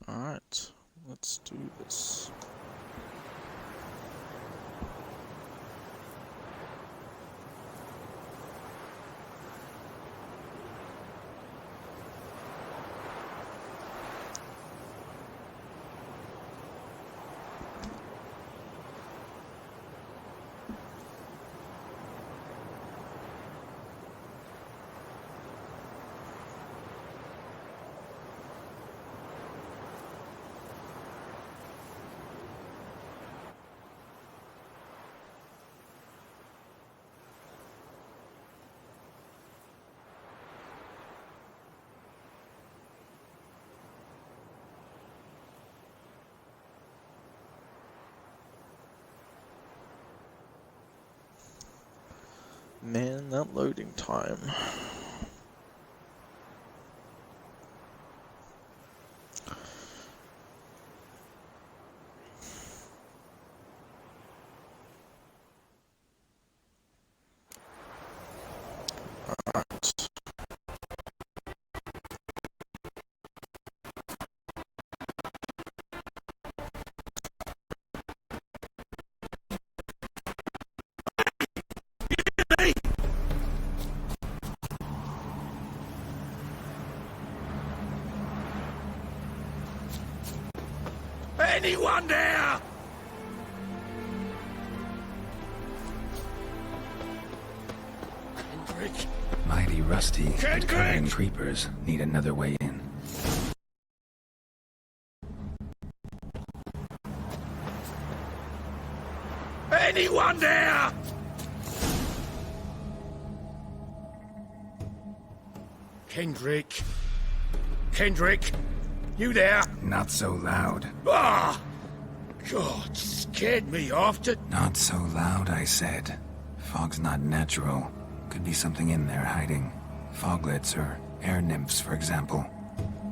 Alright, let's do this. Man, that loading time. Alright. Anyone there? Kendrick? Mighty rusty, but Kendrick! covered in creepers. Need another way in. Anyone there? Kendrick? Kendrick? You there? Not so loud. Ah! God, scared me off to... Not so loud, I said. Fog's not natural. Could be something in there hiding. Foglets or air nymphs, for example.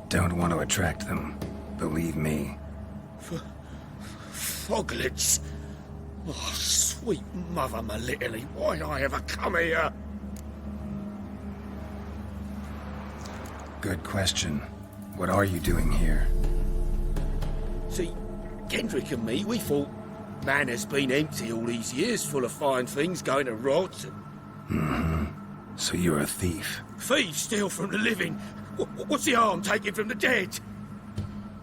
Don't want to attract them. Believe me. Foglets? Oh, sweet mother, my little, why'd I ever come here? Good question. What are you doing here? See, Kendrick and me, we thought man has been empty all these years, full of fine things going to rot. So you're a thief. Thieves steal from the living. What's the harm taking from the dead?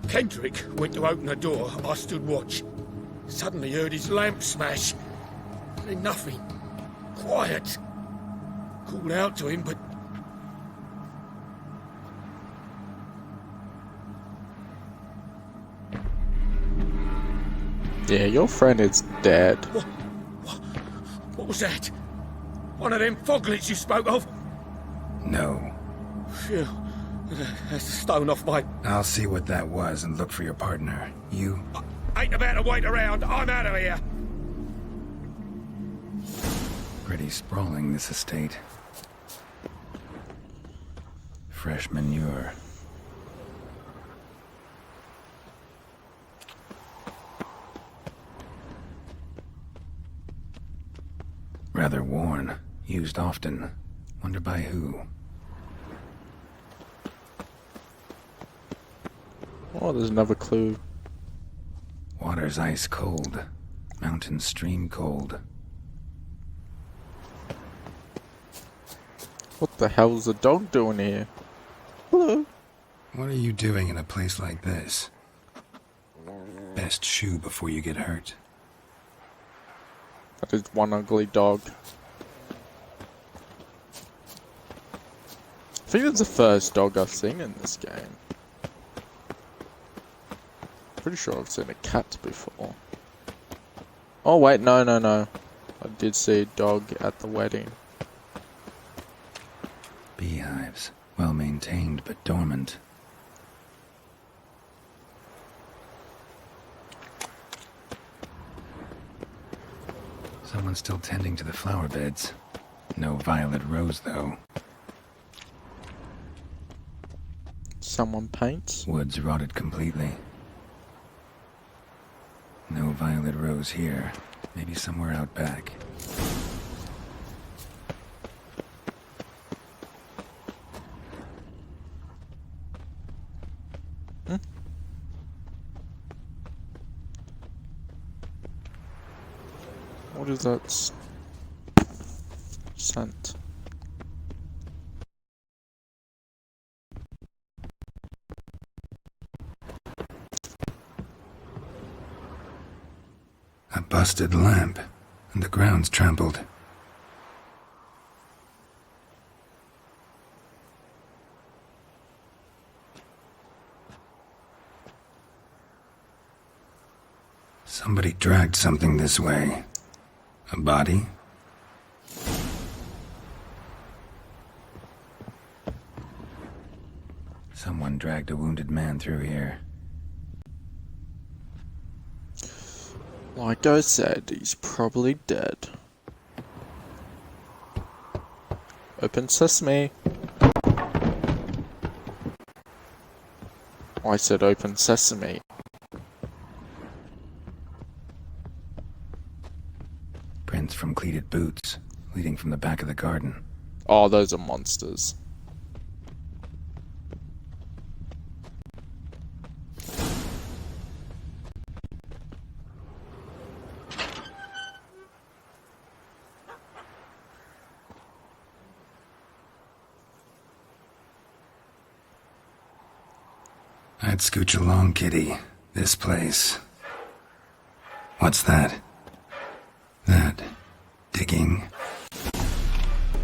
Kendrick went to open the door. I stood watch. Suddenly heard his lamp smash. Then nothing. Quiet. Called out to him, but... Yeah, your friend is dead. What was that? One of them foglets you spoke of? No. Phew. That's a stone off my... I'll see what that was and look for your partner. You... Ain't about to wait around. I'm out of here. Pretty sprawling, this estate. Fresh manure. Rather worn. Used often. Wonder by who. Oh, there's another clue. Water's ice cold. Mountain stream cold. What the hell's the dog doing here? Hello. What are you doing in a place like this? Best shoe before you get hurt. That is one ugly dog. I think it's the first dog I've seen in this game. Pretty sure I've seen a cat before. Oh wait, no. I did see a dog at the wedding. Beehives. Well maintained, but dormant. Someone's still tending to the flower beds. No violet rose, though. Someone paints? Woods rotted completely. No violet rose here. Maybe somewhere out back. What is that scent? A busted lamp, and the ground's trampled. Somebody dragged something this way. A body? Someone dragged a wounded man through here. Like I said, he's probably dead. Open sesame. I said open sesame. Prints from cleated boots, leading from the back of the garden. Oh, those are monsters. I'd scooch along, kitty. This place. What's that? That. Digging.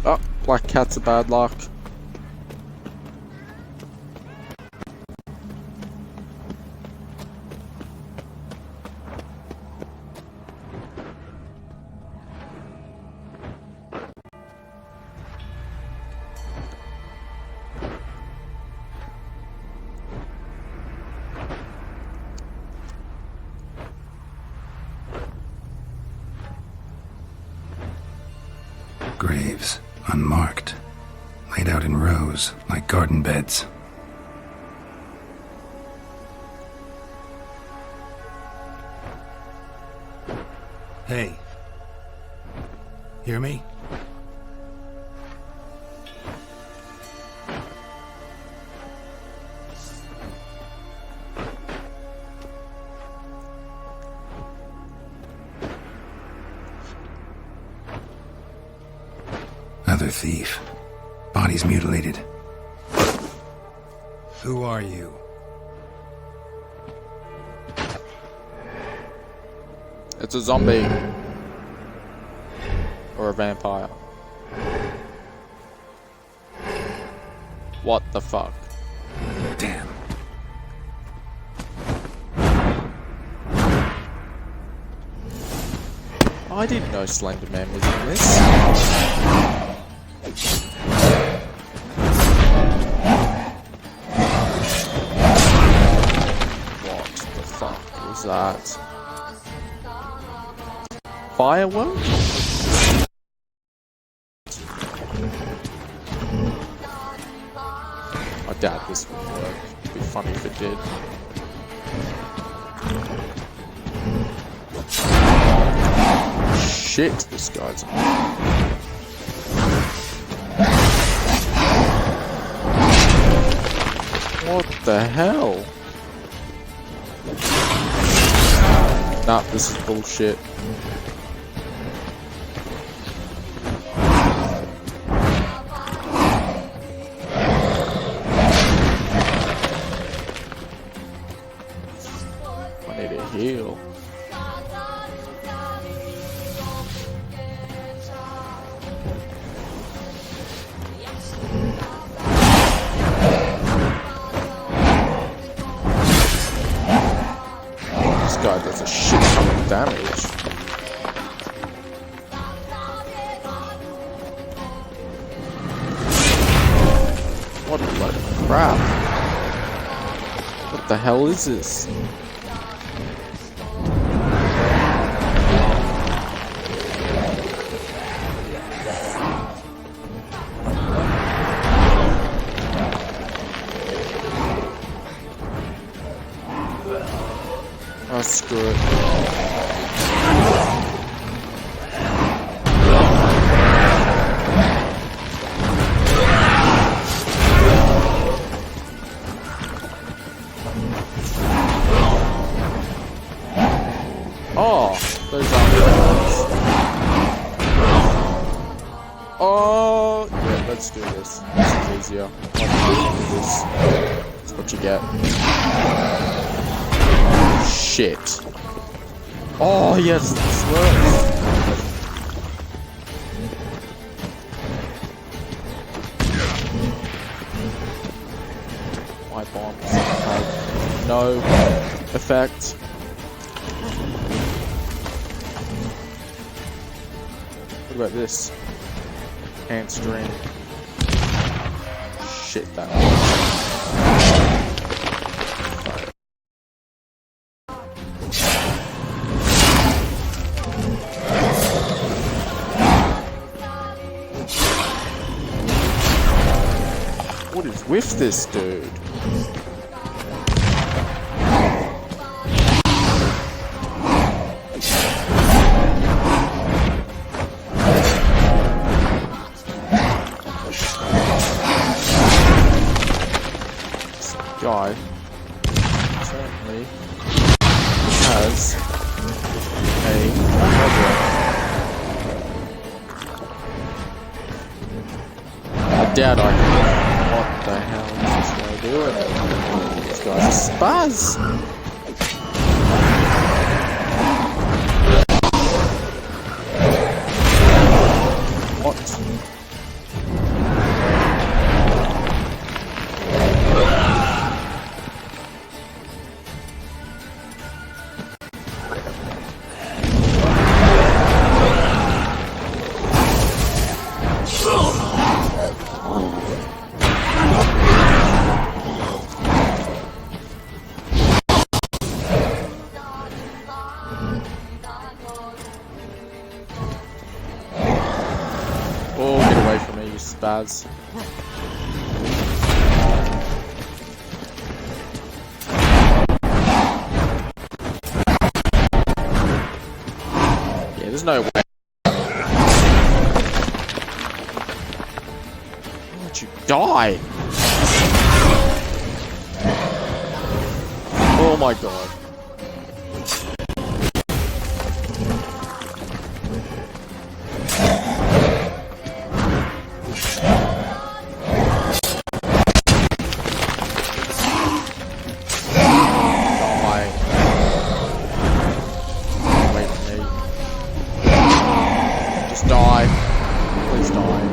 Oh, black cat's a bad luck. Graves, unmarked, laid out in rows like garden beds. Hey. Hear me? Another thief. Body's mutilated. Who are you? It's a zombie. Or a vampire. What the fuck? Damn. I didn't know Slender Man was in this. What the fuck was that? Firework? I doubt this would work. It'd be funny if it did. Shit, this guy's... What the hell? Nah, this is bullshit. I need to heal. This guy does a shit ton of damage. What a load of crap. What the hell is this? Oh, screw it. Oh, those are weapons. Oh, yeah, let's do this. This is easier. That's what you get. Shit. Oh, yes, this works. My bombs have no effect. What about this? Handstream. Shit, that What is with this dude? Guy certainly has a problem. I doubt I can. What the hell is this guy doing? This guy's a spaz! What? Oh, get away from me, you spaz. Yeah, there's no way. Why don't you die? Oh my god. Die. Please die.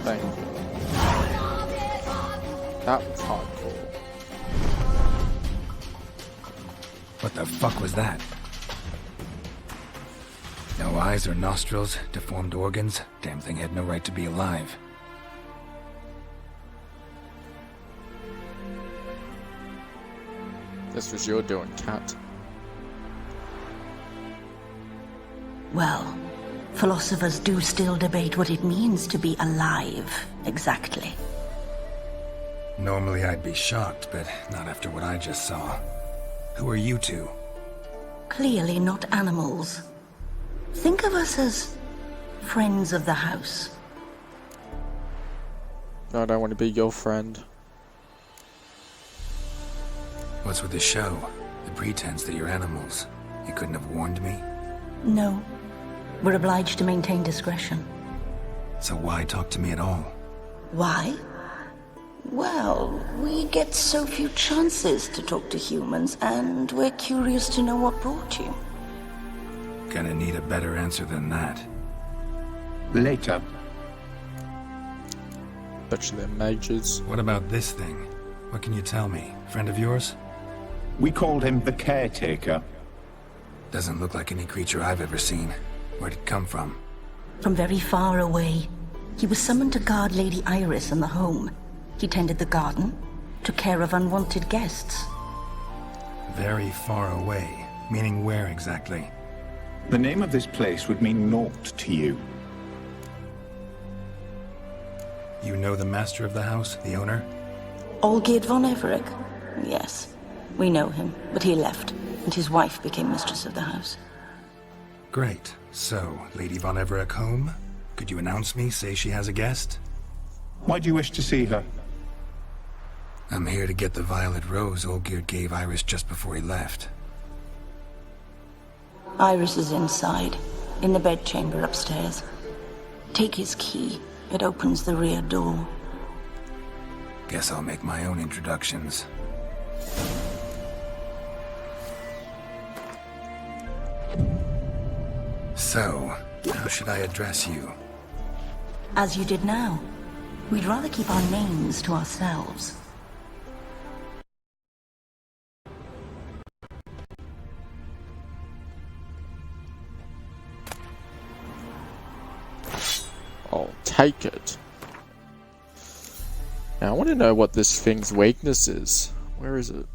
Thank you. That was hardcore. What the fuck was that? No eyes or nostrils, deformed organs. Damn thing had no right to be alive. This was your doing, cat. Well, philosophers do still debate what it means to be alive, exactly. Normally I'd be shocked, but not after what I just saw. Who are you two? Clearly not animals. Think of us as friends of the house. No, I don't want to be your friend. What's with the show? The pretense that you're animals. You couldn't have warned me? No. We're obliged to maintain discretion. So why talk to me at all? Why? Well, we get so few chances to talk to humans, and we're curious to know what brought you. Gonna need a better answer than that. Later. Bet you they're mages. What about this thing? What can you tell me? Friend of yours? We called him the Caretaker. Doesn't look like any creature I've ever seen. Where'd it come from? From very far away. He was summoned to guard Lady Iris in the home. He tended the garden, took care of unwanted guests. Very far away. Meaning where exactly? The name of this place would mean naught to you. You know the master of the house, the owner? Olgierd von Everett? Yes. We know him, but he left, and his wife became mistress of the house. Great. So, Lady von Everett home? Could you announce me, say she has a guest? Why do you wish to see her? I'm here to get the violet rose Olgierd gave Iris just before he left. Iris is inside. in the bedchamber upstairs. Take his key. It opens the rear door. Guess I'll make my own introductions. So, how should I address you? As you did now. We'd rather keep our names to ourselves. I'll take it. Now I want to know what this thing's weakness is. Where is it?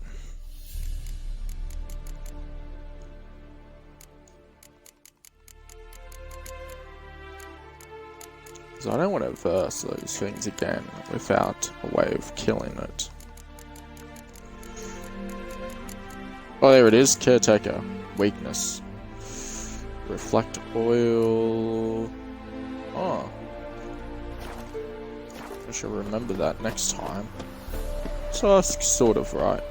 Because I don't want to verse those things again without a way of killing it. Oh, there it is. Caretaker. Weakness. Reflect oil. Oh. I should remember that next time. So that's sort of right.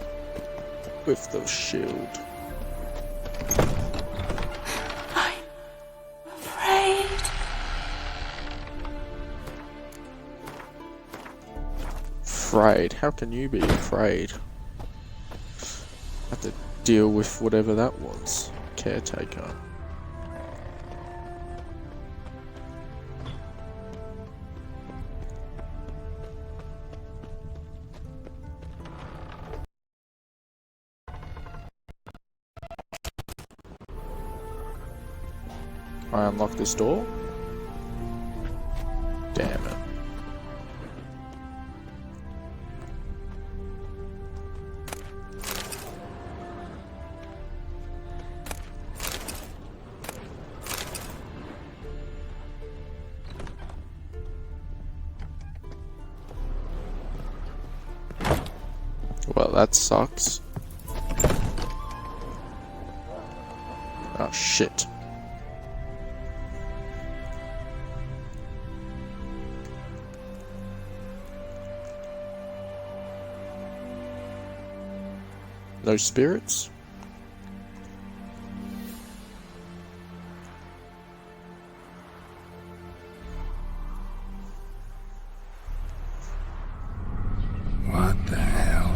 With the shield. I'm afraid. Afraid? How can you be afraid? Have to deal with whatever that was. Caretaker. I unlock this door. Damn it. Well, that sucks. Oh shit. No spirits? What the hell?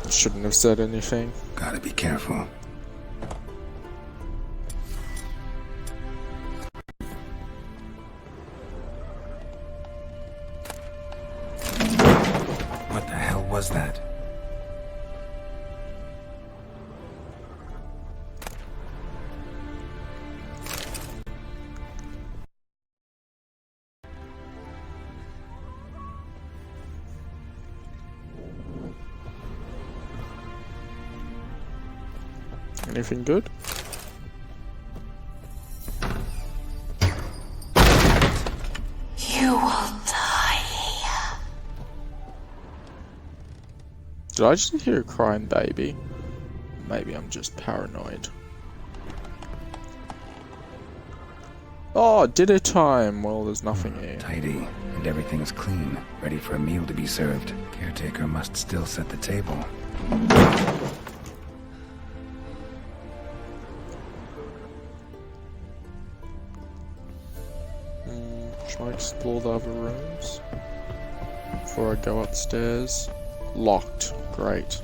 Shouldn't have said anything. Gotta be careful. What the hell was that? Anything good? You will die here. Did I just hear a crying baby? Maybe I'm just paranoid. Oh, dinner time! Well, there's nothing here. Tidy, and everything's clean, ready for a meal to be served. Caretaker must still set the table. Should I explore the other rooms before I go upstairs? Locked. Great.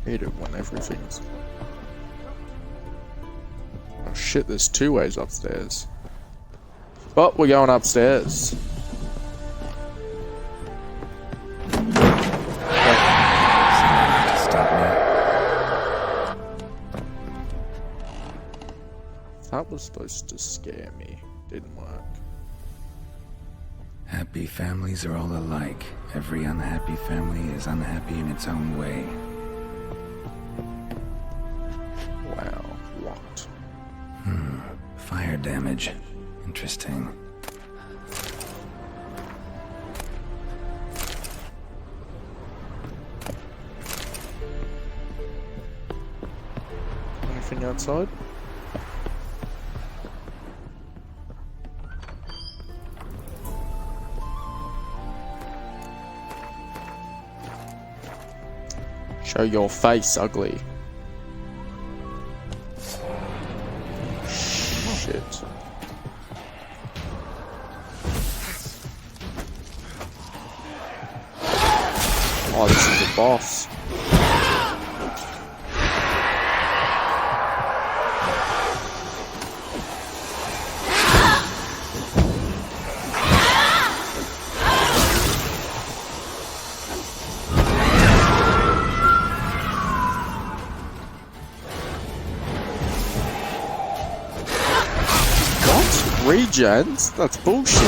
Hate it when everything's... Oh shit, there's two ways upstairs. But we're going upstairs. Stop me. That was supposed to scare me. Didn't work. Happy families are all alike. Every unhappy family is unhappy in its own way. Wow, locked. Fire damage. Interesting. Anything outside? Show your face, ugly. Shit. Oh, this is a boss. Regens? That's bullshit.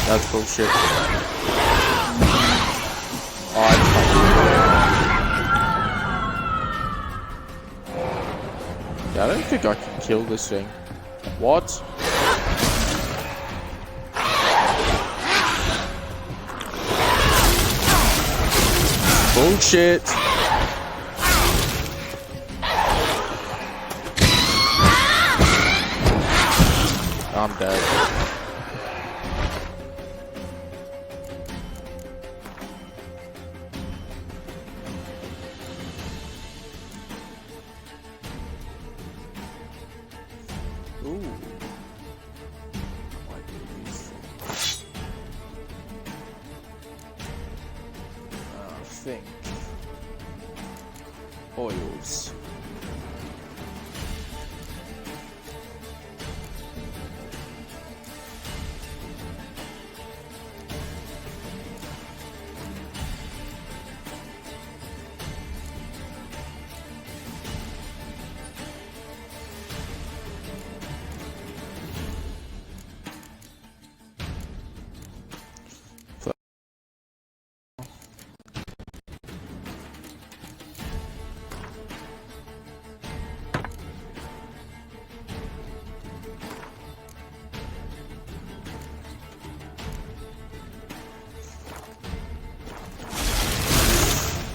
That's bullshit. Oh, I can't. Yeah, I don't think I can kill this thing. What? Bullshit. I'm dead. Ooh. Might be useful. I think oils.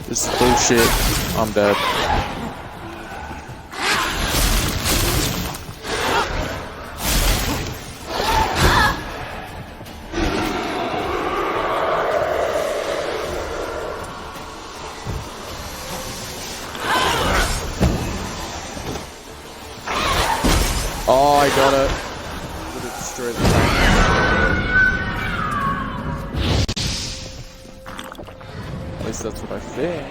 This is bullshit. I'm dead. Oh, I got it. Would have destroyed the tank. At least that's what I think.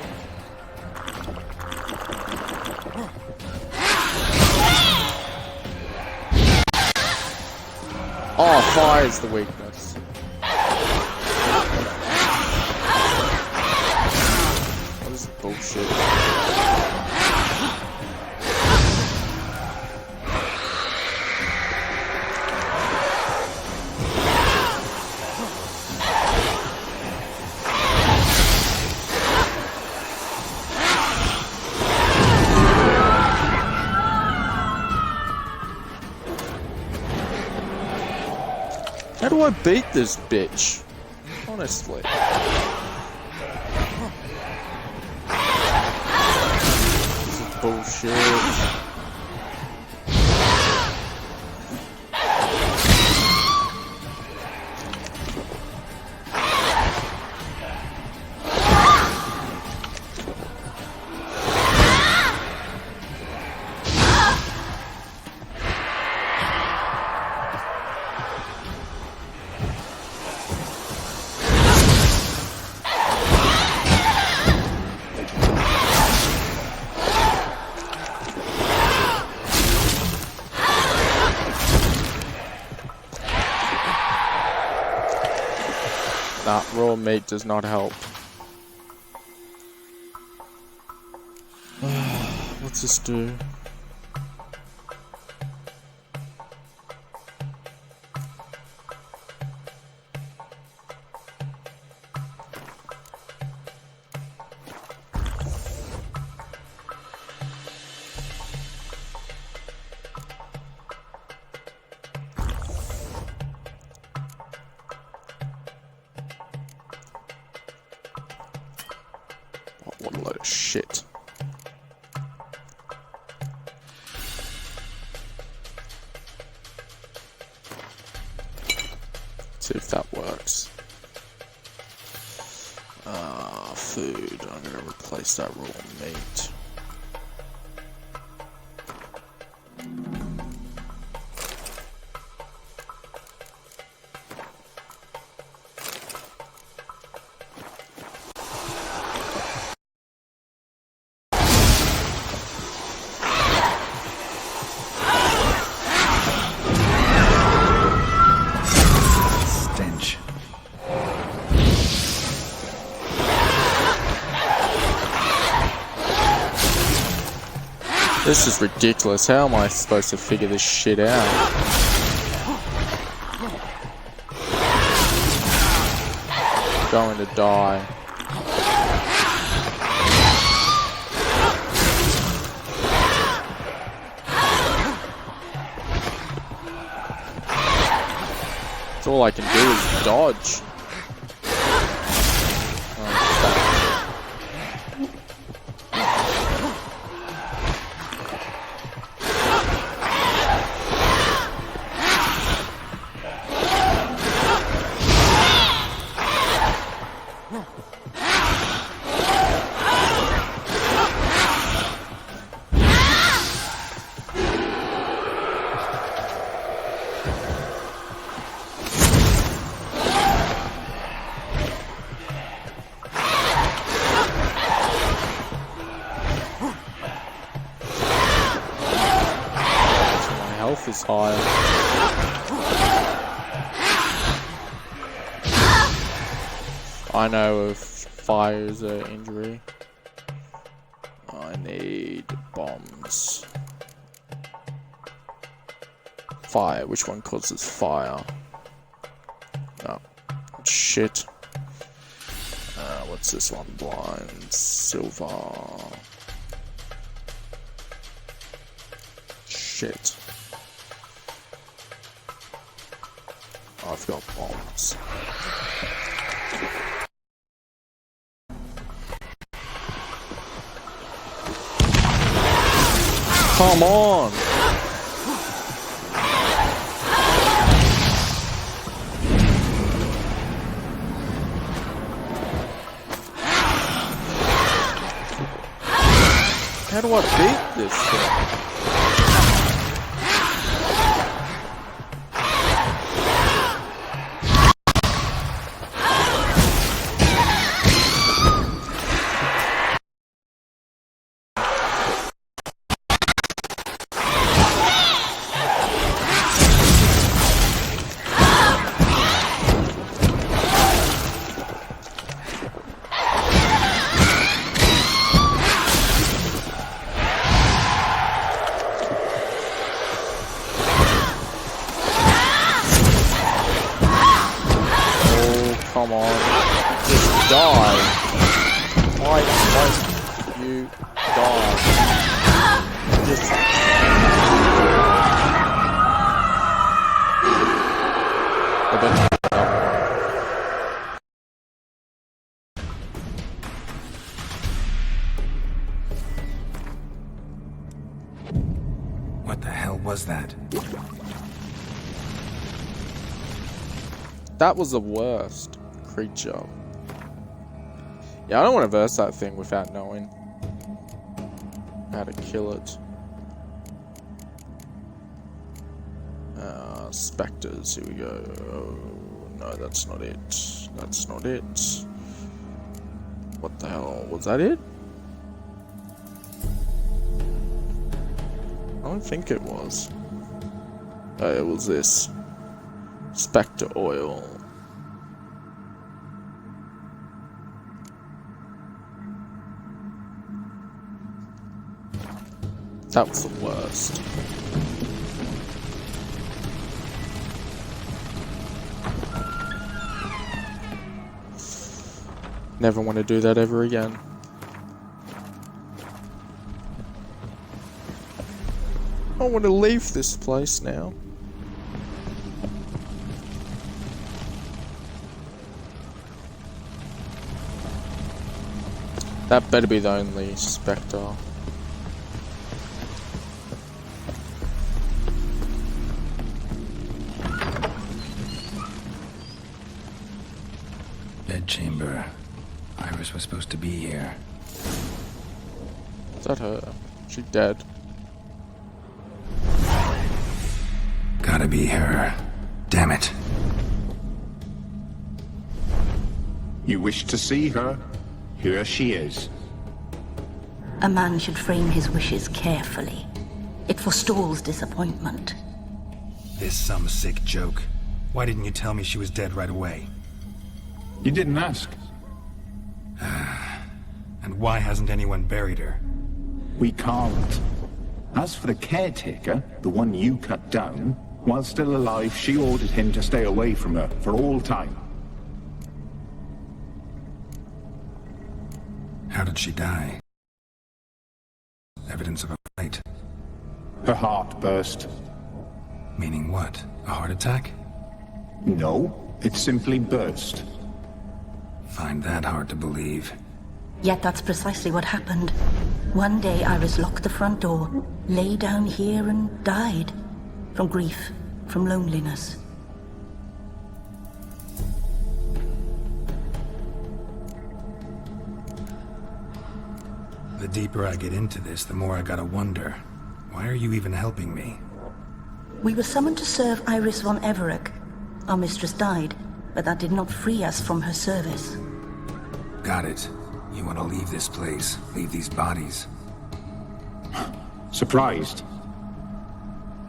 Oh, fire is the weakness. What is bullshit? How do I beat this bitch? Honestly. This is bullshit. Nah, raw meat does not help. What's this do? What a load of shit. See if that works. Food. I'm gonna replace that raw meat. Stench. This is ridiculous. How am I supposed to figure this shit out? Going to die. So all I can do is dodge. Health is higher. I know if fire is an injury. I need bombs. Fire. Which one causes fire? No. Shit. What's this one? Blind. Silver. Shit. I've got bombs. Come on! How do I beat this thing? Come on, just die. Why won't you die? Just... I bet not. What the hell was that? That was the worst creature. Yeah, I don't want to verse that thing without knowing how to kill it. Spectres, here we go. Oh, no, that's not it. That's not it. What the hell? Was that it? I don't think it was. Oh, it was this. Spectre oil. That was the worst. Never want to do that ever again. I want to leave this place now. That better be the only spectre. bedchamber. Iris was supposed to be here. Is that her? She dead. Gotta be her. Damn it. You wish to see her? Here she is. A man should frame his wishes carefully. It forestalls disappointment. This some sick joke. Why didn't you tell me she was dead right away? You didn't ask. And why hasn't anyone buried her? We can't. As for the caretaker, the one you cut down, while still alive, she ordered him to stay away from her for all time. How did she die? Evidence of a fight. Her heart burst. Meaning what? A heart attack? No, it simply burst. Find that hard to believe. Yet that's precisely what happened. One day Iris locked the front door, lay down here and died. From grief, from loneliness. The deeper I get into this, the more I gotta wonder. Why are you even helping me? We were summoned to serve Iris von Everec. Our mistress died, but that did not free us from her service. Got it. You want to leave this place, leave these bodies? Surprised?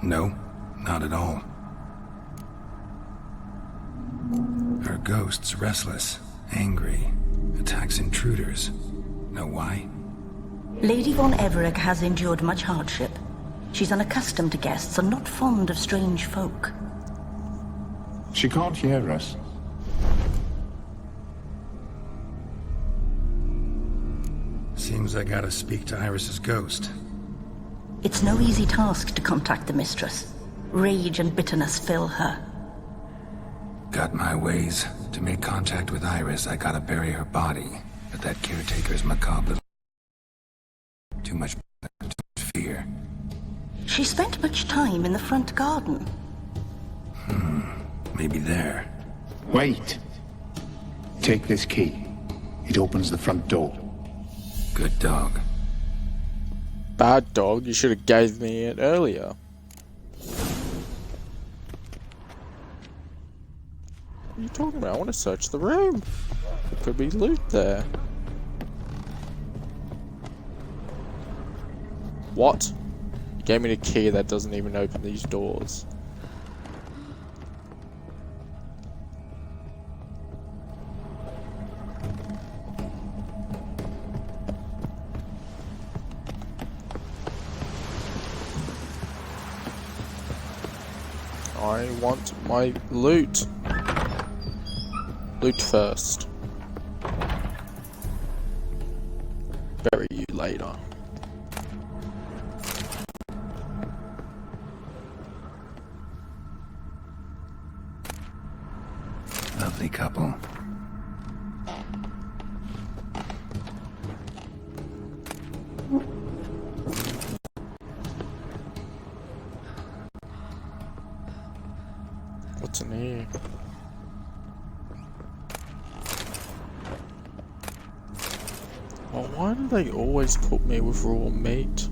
No, not at all. Her ghost's restless, angry, attacks intruders. Know why? Lady von Everec has endured much hardship. She's unaccustomed to guests and not fond of strange folk. She can't hear us. Seems I gotta speak to Iris's ghost. It's no easy task to contact the mistress. Rage and bitterness fill her. Got my ways. To make contact with Iris, I gotta bury her body. But that caretaker's macabre little... Too much fear. She spent much time in the front garden. Maybe there. Wait. Take this key. It opens the front door. Good dog. Bad dog, you should have gave me it earlier. What are you talking about? I want to search the room. There could be loot there. What? You gave me the key that doesn't even open these doors. I want my loot. Loot first. Bury you later. Lovely couple. What's in here? Well, why do they always put me with raw meat?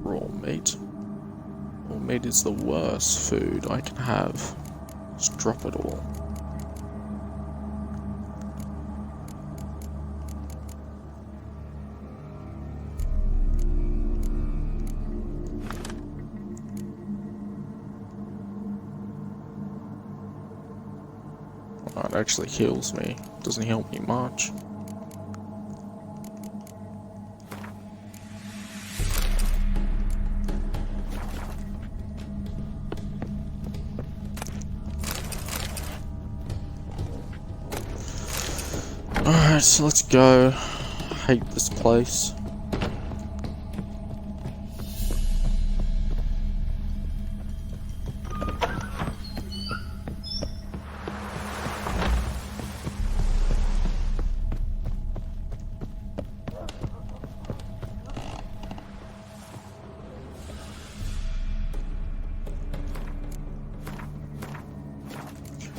Raw meat? Raw meat is the worst food I can have. Just drop it all. Oh, it actually heals me. Doesn't help me much. Alright, so let's go. I hate this place.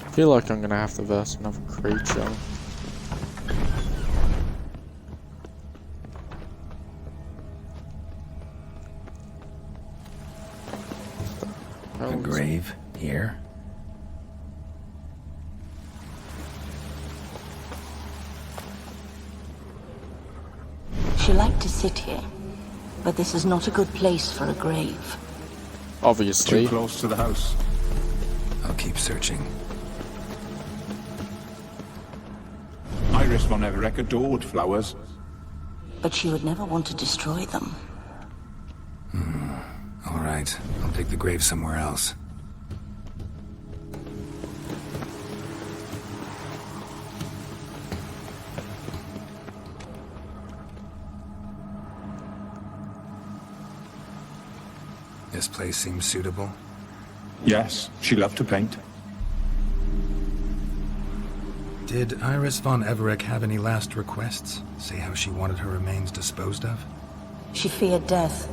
I feel like I'm gonna have to verse another creature. A grave here? She liked to sit here, but this is not a good place for a grave. Obviously. Too close to the house. I'll keep searching. Iris von Everec adored flowers. But she would never want to destroy them. All right, I'll dig the grave somewhere else. This place seems suitable. Yes, she loved to paint. Did Iris von Everec have any last requests? Say how she wanted her remains disposed of? She feared death,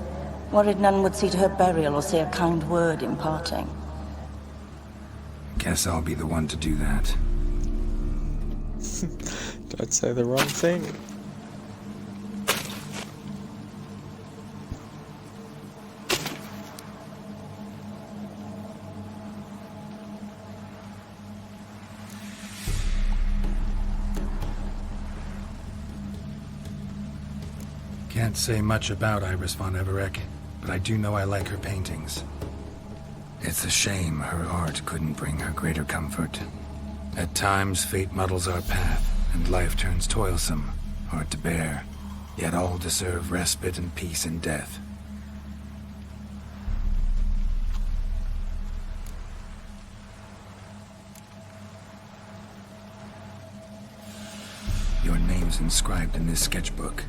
worried none would see to her burial or say a kind word in parting. Guess I'll be the one to do that. Don't say the wrong thing. Can't say much about Iris von Everec, but I do know I like her paintings. It's a shame her art couldn't bring her greater comfort. At times, fate muddles our path, and life turns toilsome, hard to bear. Yet all deserve respite and peace in death. Your name's inscribed in this sketchbook.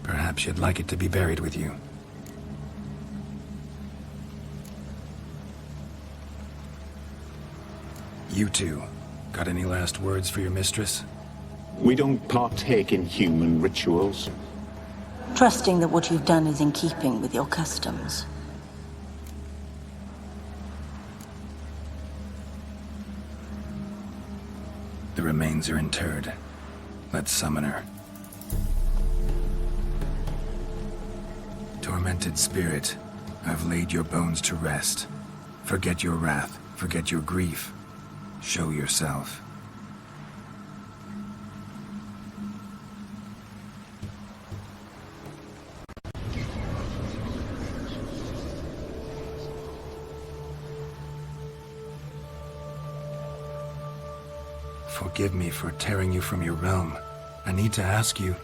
Perhaps you'd like it to be buried with you. You two, got any last words for your mistress? We don't partake in human rituals. Trusting that what you've done is in keeping with your customs. The remains are interred. Let's summon her. Tormented spirit, I've laid your bones to rest. Forget your wrath, forget your grief. Show yourself. Forgive me for tearing you from your realm. I need to ask you.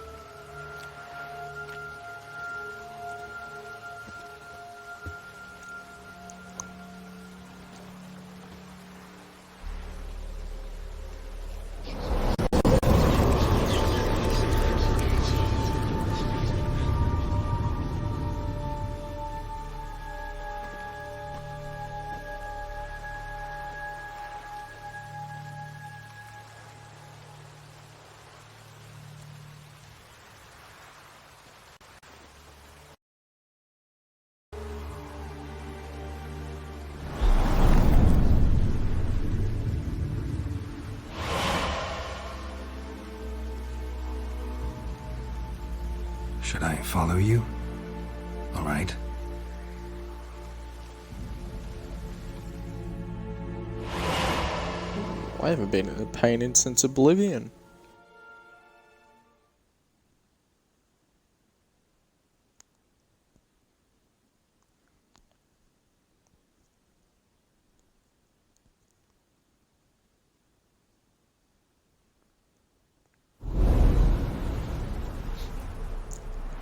Should I follow you? All right. I haven't been in a painting since Oblivion.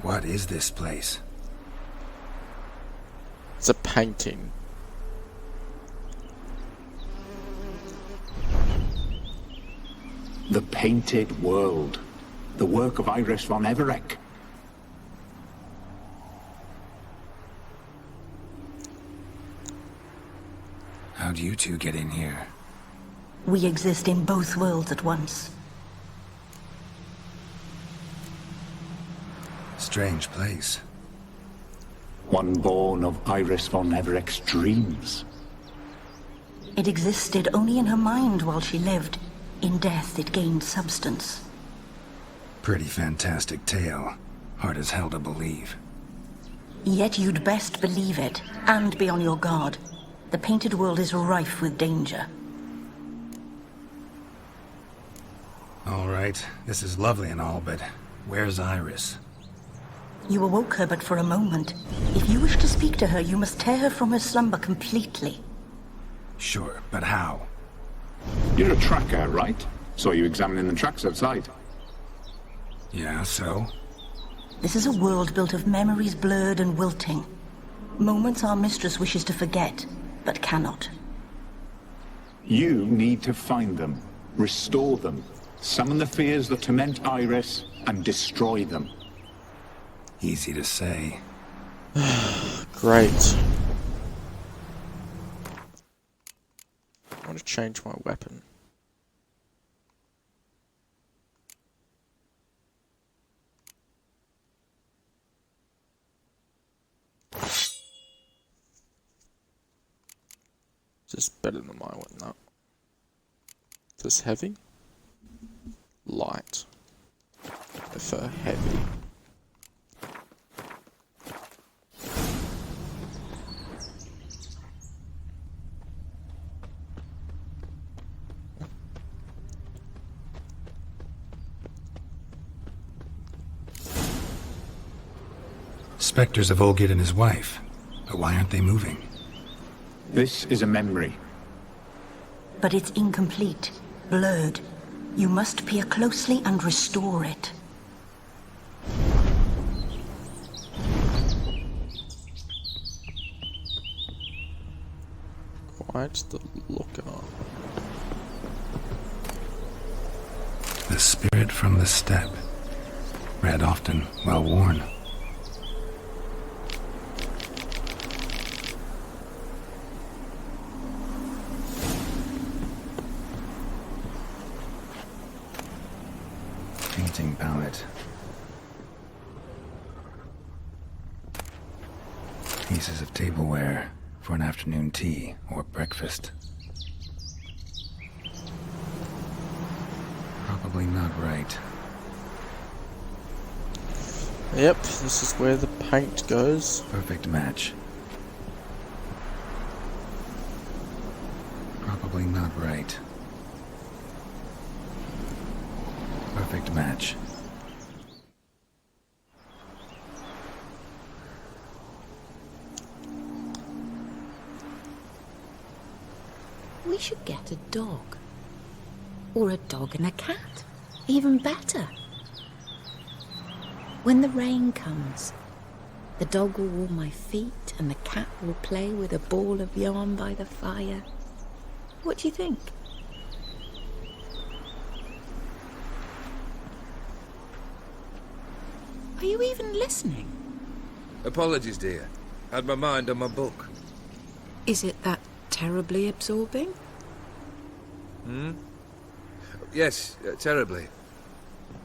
What is this place? It's a painting. The Painted World. The work of Iris von Everec. How'd you two get in here? We exist in both worlds at once. Strange place. One born of Iris von Everec's dreams. It existed only in her mind while she lived. In death, it gained substance. Pretty fantastic tale. Hard as hell to believe. Yet you'd best believe it, and be on your guard. The painted world is rife with danger. All right, this is lovely and all, but where's Iris? You awoke her but for a moment. If you wish to speak to her, you must tear her from her slumber completely. Sure, but how? You're a tracker, right? Saw you examining the tracks outside. Yeah, so? This is a world built of memories blurred and wilting. Moments our mistress wishes to forget, but cannot. You need to find them, restore them, summon the fears that torment Iris, and destroy them. Easy to say. Great. I want to change my weapon. This is better than my one, no. Is this heavy? Light. I prefer heavy. Spectres of Olgid and his wife. But why aren't they moving? This is a memory. But it's incomplete, blurred. You must peer closely and restore it. Quite the lookout. The spirit from the steppe. Read often, well worn. Painting palette. Pieces of tableware for an afternoon tea or breakfast. Probably not right. Yep, this is where the paint goes. Perfect match. Probably not right. Perfect match. We should get a dog. Or a dog and a cat. Even better. When the rain comes, the dog will warm my feet and the cat will play with a ball of yarn by the fire. What do you think? Are you even listening? Apologies, dear. Had my mind on my book. Is it that terribly absorbing? Yes, terribly.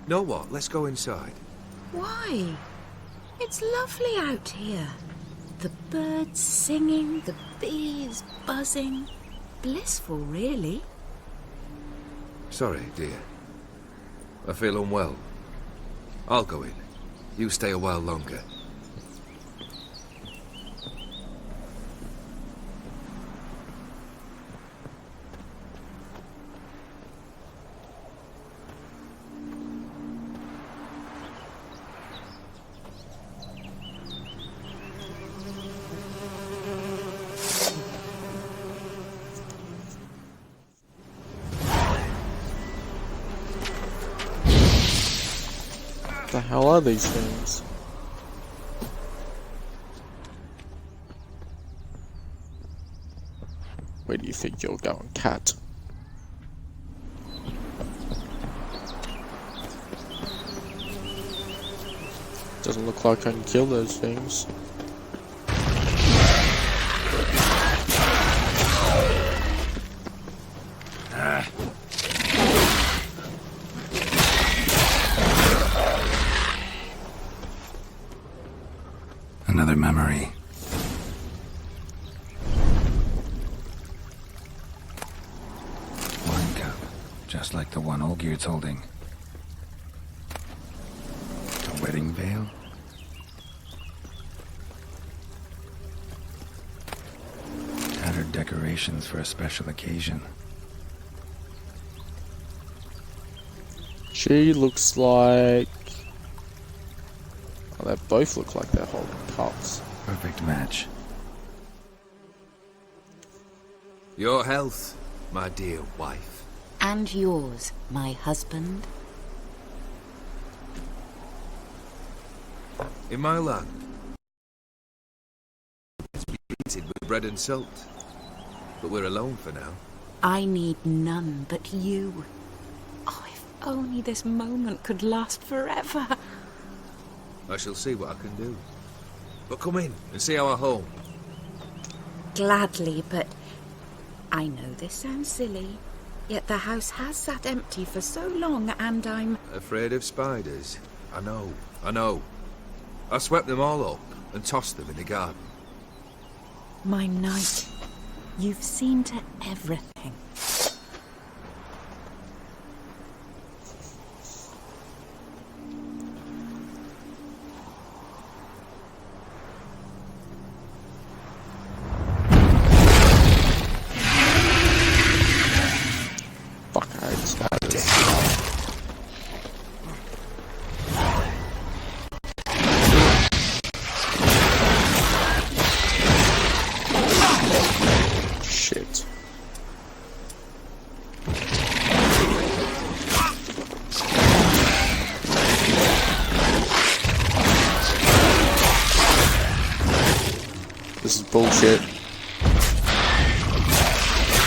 Know what? Let's go inside. Why? It's lovely out here. The birds singing, the bees buzzing. Blissful, really. Sorry, dear. I feel unwell. I'll go in. You stay a while longer. What the hell are these things? Where do you think you're going, cat? Doesn't look like I can kill those things. Another memory. Wine cup, just like the one Olgierd's holding. A wedding veil? Tattered decorations for a special occasion. She looks like... Oh, they both look like they're holding cups. Perfect match. Your health, my dear wife. And yours, my husband. In my land, it's eaten with bread and salt. But we're alone for now. I need none but you. Oh, if only this moment could last forever. I shall see what I can do. But come in and see our home. Gladly, but I know this sounds silly, yet the house has sat empty for so long and I'm... Afraid of spiders? I know. I swept them all up and tossed them in the garden. My knight, you've seen to everything. Fuck, I hate spiders. Shit. This is bullshit.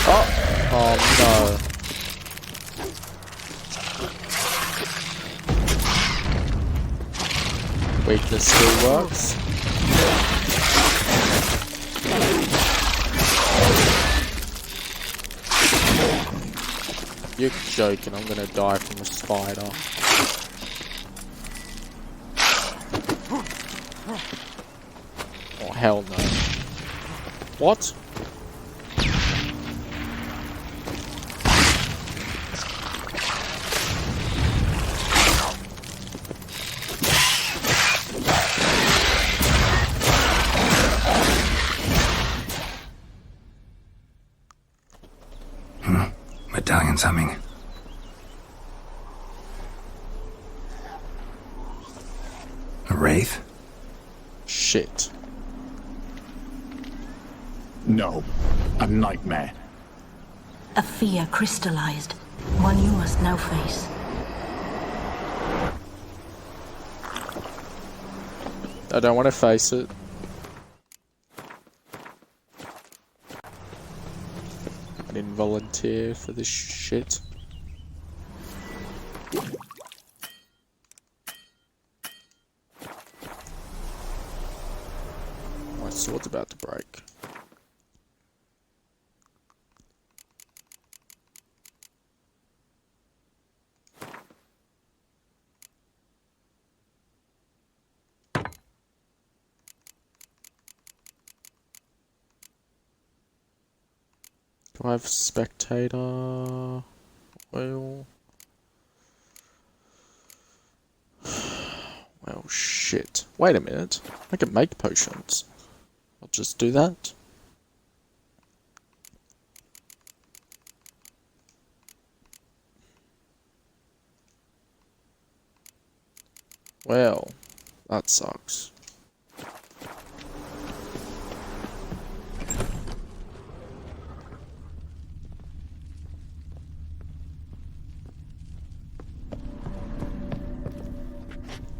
Oh no. Weakness still works. You're joking, I'm gonna die from a spider. Oh hell no. What? Medallion's humming. A wraith? Shit. No. A nightmare. A fear crystallized, one you must now face. I don't want to face it. I didn't volunteer for this shit. My sword's about to break. Do I have spectator oil? Well, shit. Wait a minute. I can make potions. I'll just do that. Well, that sucks.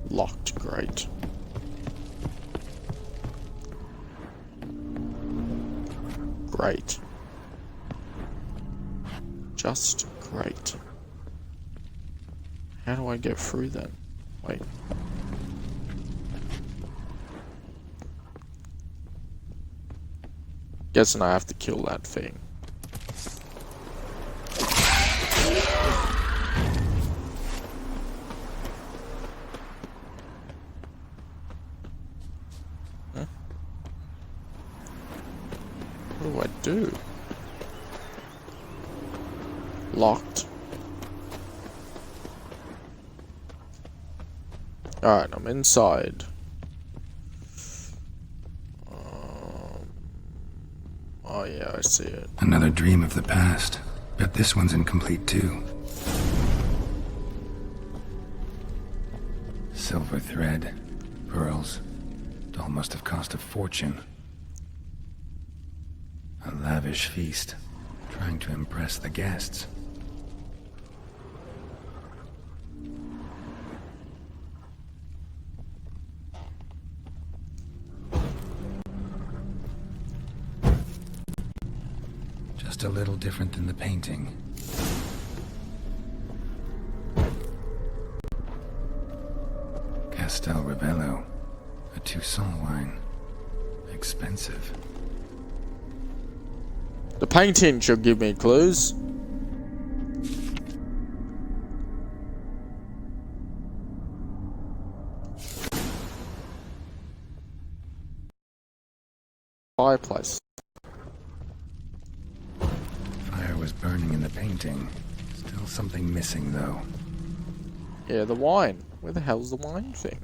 Locked, great. Great. Just great. How do I get through then? Wait. Guessing I have to kill that thing. What do I do? Locked. Alright, I'm inside. Oh yeah, I see it. Another dream of the past. Bet this one's incomplete too. Silver thread, pearls. Doll must have cost a fortune. A lavish feast, trying to impress the guests. Just a little different than the painting. Castel Ravello, a Toussaint wine. Expensive. The painting should give me clues. Fireplace. Fire was burning in the painting. Still something missing, though. Yeah, the wine. Where the hell's the wine thing?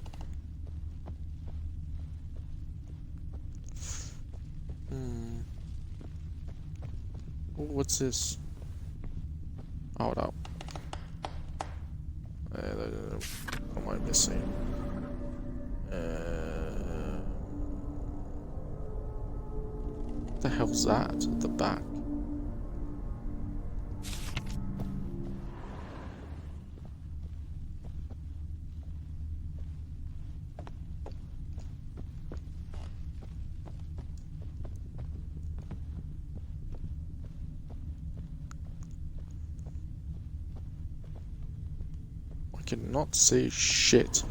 Oh, what's this? Hold up. What am I missing? What the hell's that at the back? I cannot see shit.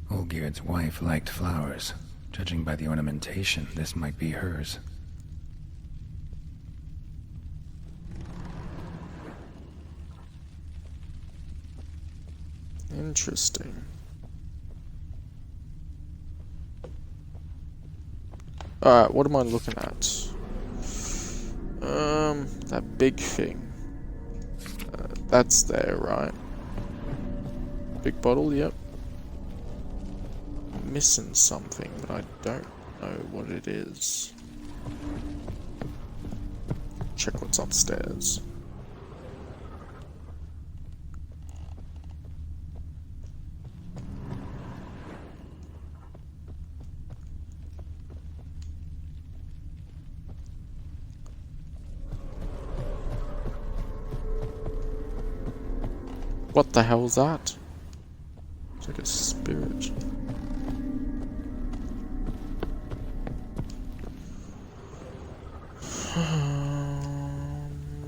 Olgierd's wife liked flowers. Judging by the ornamentation, this might be hers. Interesting. Alright, what am I looking at? That big thing. That's there, right? Big bottle, yep. I'm missing something, but I don't know what it is. Check what's upstairs. What the hell is that? It's like a spirit.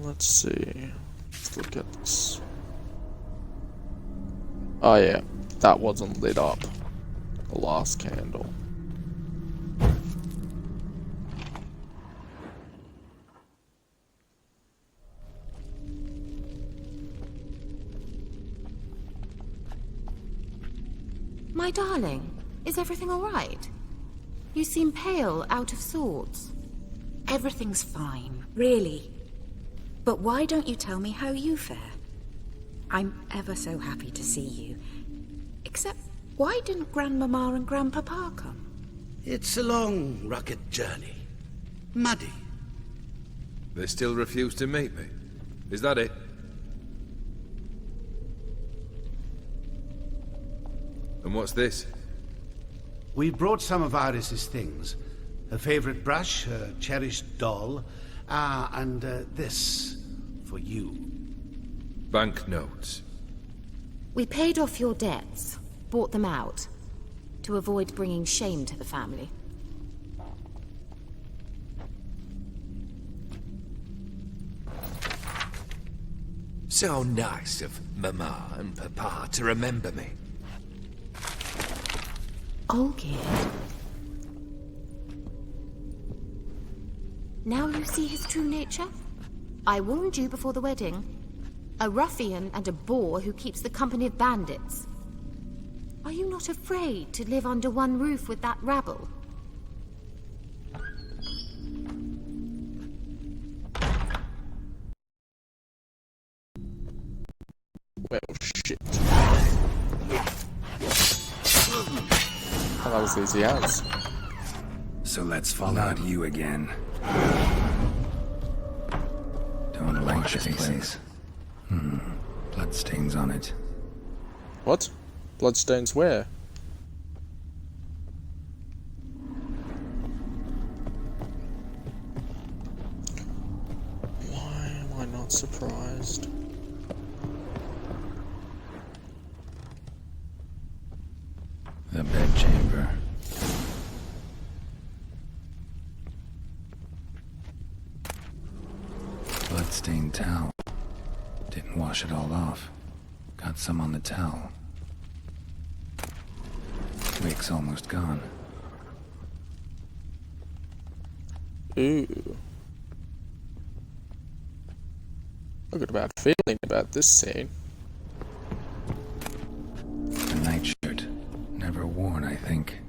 Let's see. Let's look at this. Oh yeah, that wasn't lit up. The last candle. My darling, is everything all right? You seem pale, out of sorts. Everything's fine, really. But why don't you tell me how you fare? I'm ever so happy to see you. Except, why didn't Grandmama and Grandpapa come? It's a long, rugged journey. Muddy. They still refuse to meet me. Is that it? And what's this? We brought some of Iris's things. Her favorite brush, her cherished doll, and this for you. Banknotes. We paid off your debts, bought them out, to avoid bringing shame to the family. So nice of Mama and Papa to remember me. Olgierd. Now you see his true nature? I warned you before the wedding. A ruffian and a boor who keeps the company of bandits. Are you not afraid to live under one roof with that rabble? Well, shit. Well, that was easy as. So let's follow out you again. Don't like this place. Bloodstains on it. What? Bloodstains where? Why am I not surprised? The bedchamber. Bloodstained towel. Didn't wash it all off. Got some on the towel. Wick's almost gone. Ooh. I've got a bad feeling about this scene. A nightshirt. Never worn, I think.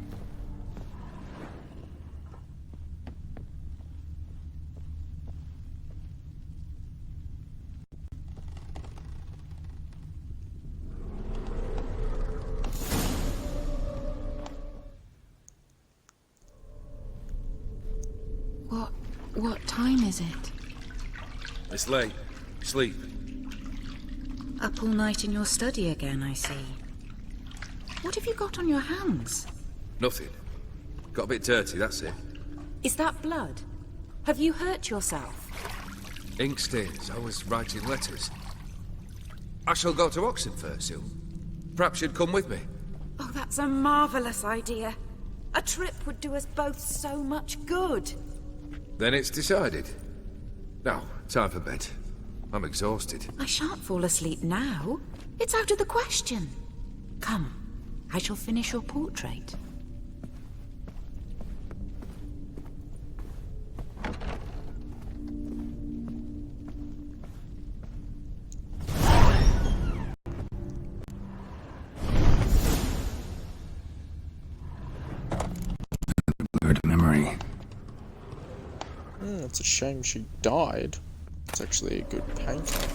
What time is it? It's late. Sleep. Up all night in your study again, I see. What have you got on your hands? Nothing. Got a bit dirty, that's it. Is that blood? Have you hurt yourself? Ink stains. I was writing letters. I shall go to Oxford first soon. Perhaps you'd come with me. Oh, that's a marvellous idea. A trip would do us both so much good. Then it's decided. Now, time for bed. I'm exhausted. I shan't fall asleep now. It's out of the question. Come, I shall finish your portrait. Blurred memory. It's a shame she died. It's actually a good painting.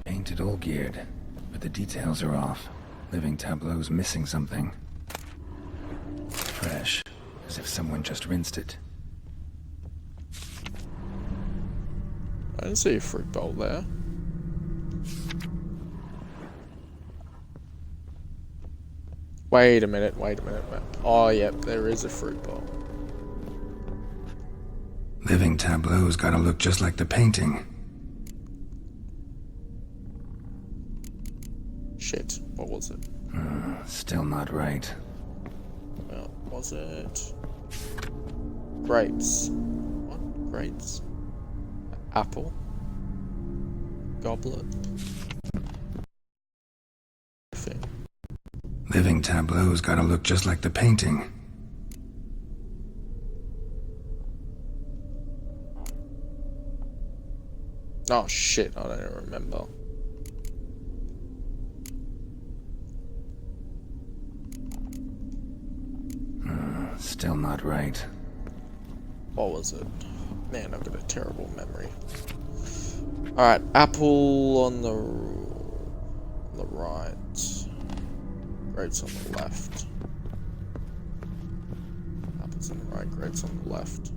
Painted all geared, but the details are off. Living tableau's missing something. Fresh, as if someone just rinsed it. I didn't see a fruit bowl there. Wait a minute. Oh, yep, there is a fruit bowl. Living tableau's gotta look just like the painting. Shit, what was it? Still not right. Well, was it? Grapes. What? Grapes? Apple? Goblet? Living tableau's gotta look just like the painting. Oh shit, I don't even remember. Still not right. What was it? Man, I've got a terrible memory. Alright, apple on the right. Grapes on the left. Apples on the right, grapes on the left.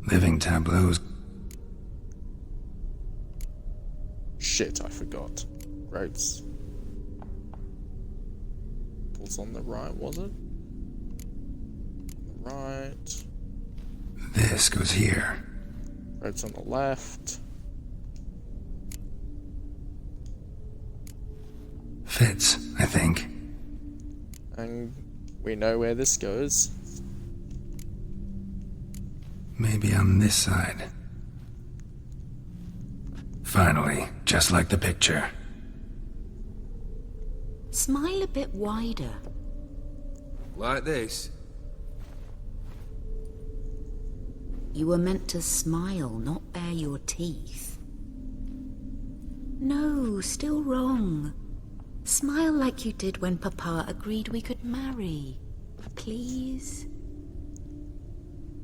Living tableau's... Shit, I forgot. Grapes. Apples on the right, was it? On the right. This goes here. Grapes on the left. Fits, I think. And we know where this goes. Maybe on this side. Finally, just like the picture. Smile a bit wider. Like this? You were meant to smile, not bare your teeth. No, still wrong. Smile like you did when Papa agreed we could marry. Please?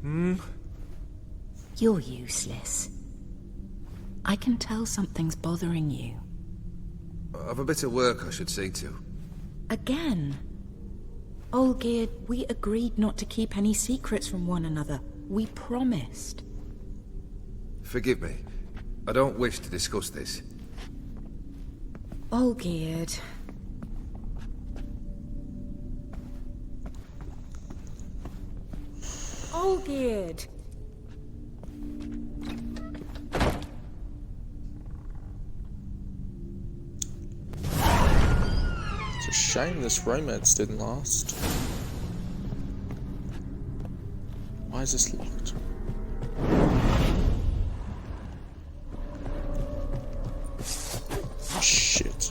Hmm? You're useless. I can tell something's bothering you. I've a bit of work I should see to. Again? Olgierd, we agreed not to keep any secrets from one another. We promised. Forgive me. I don't wish to discuss this. Olgierd. Olgierd! It's a shame this romance didn't last. Why is this locked? Shit.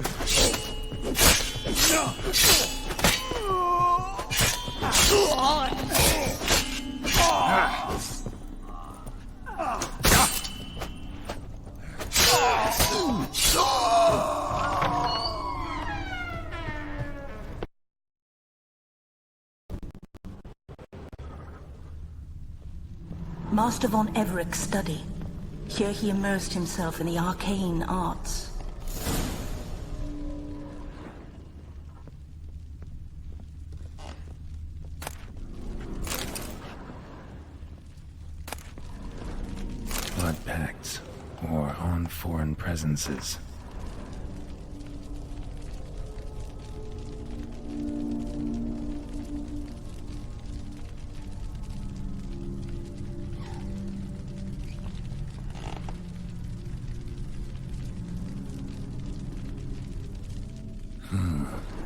Master von Everett's study. Here he immersed himself in the arcane arts. Blood pacts, or on foreign presences.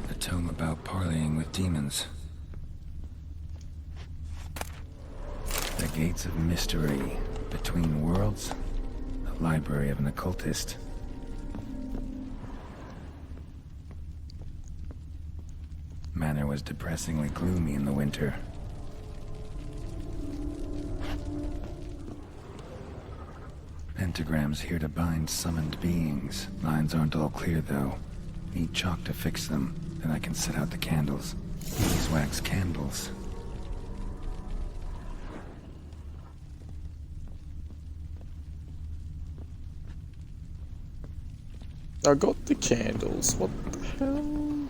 A tome about parleying with demons. The Gates of Mystery. Between Worlds. The library of an occultist. Manor was depressingly gloomy in the winter. Pentagrams here to bind summoned beings. Lines aren't all clear, though. Need chalk to fix them, then I can set out the candles. Beeswax candles. I got the candles. What the hell?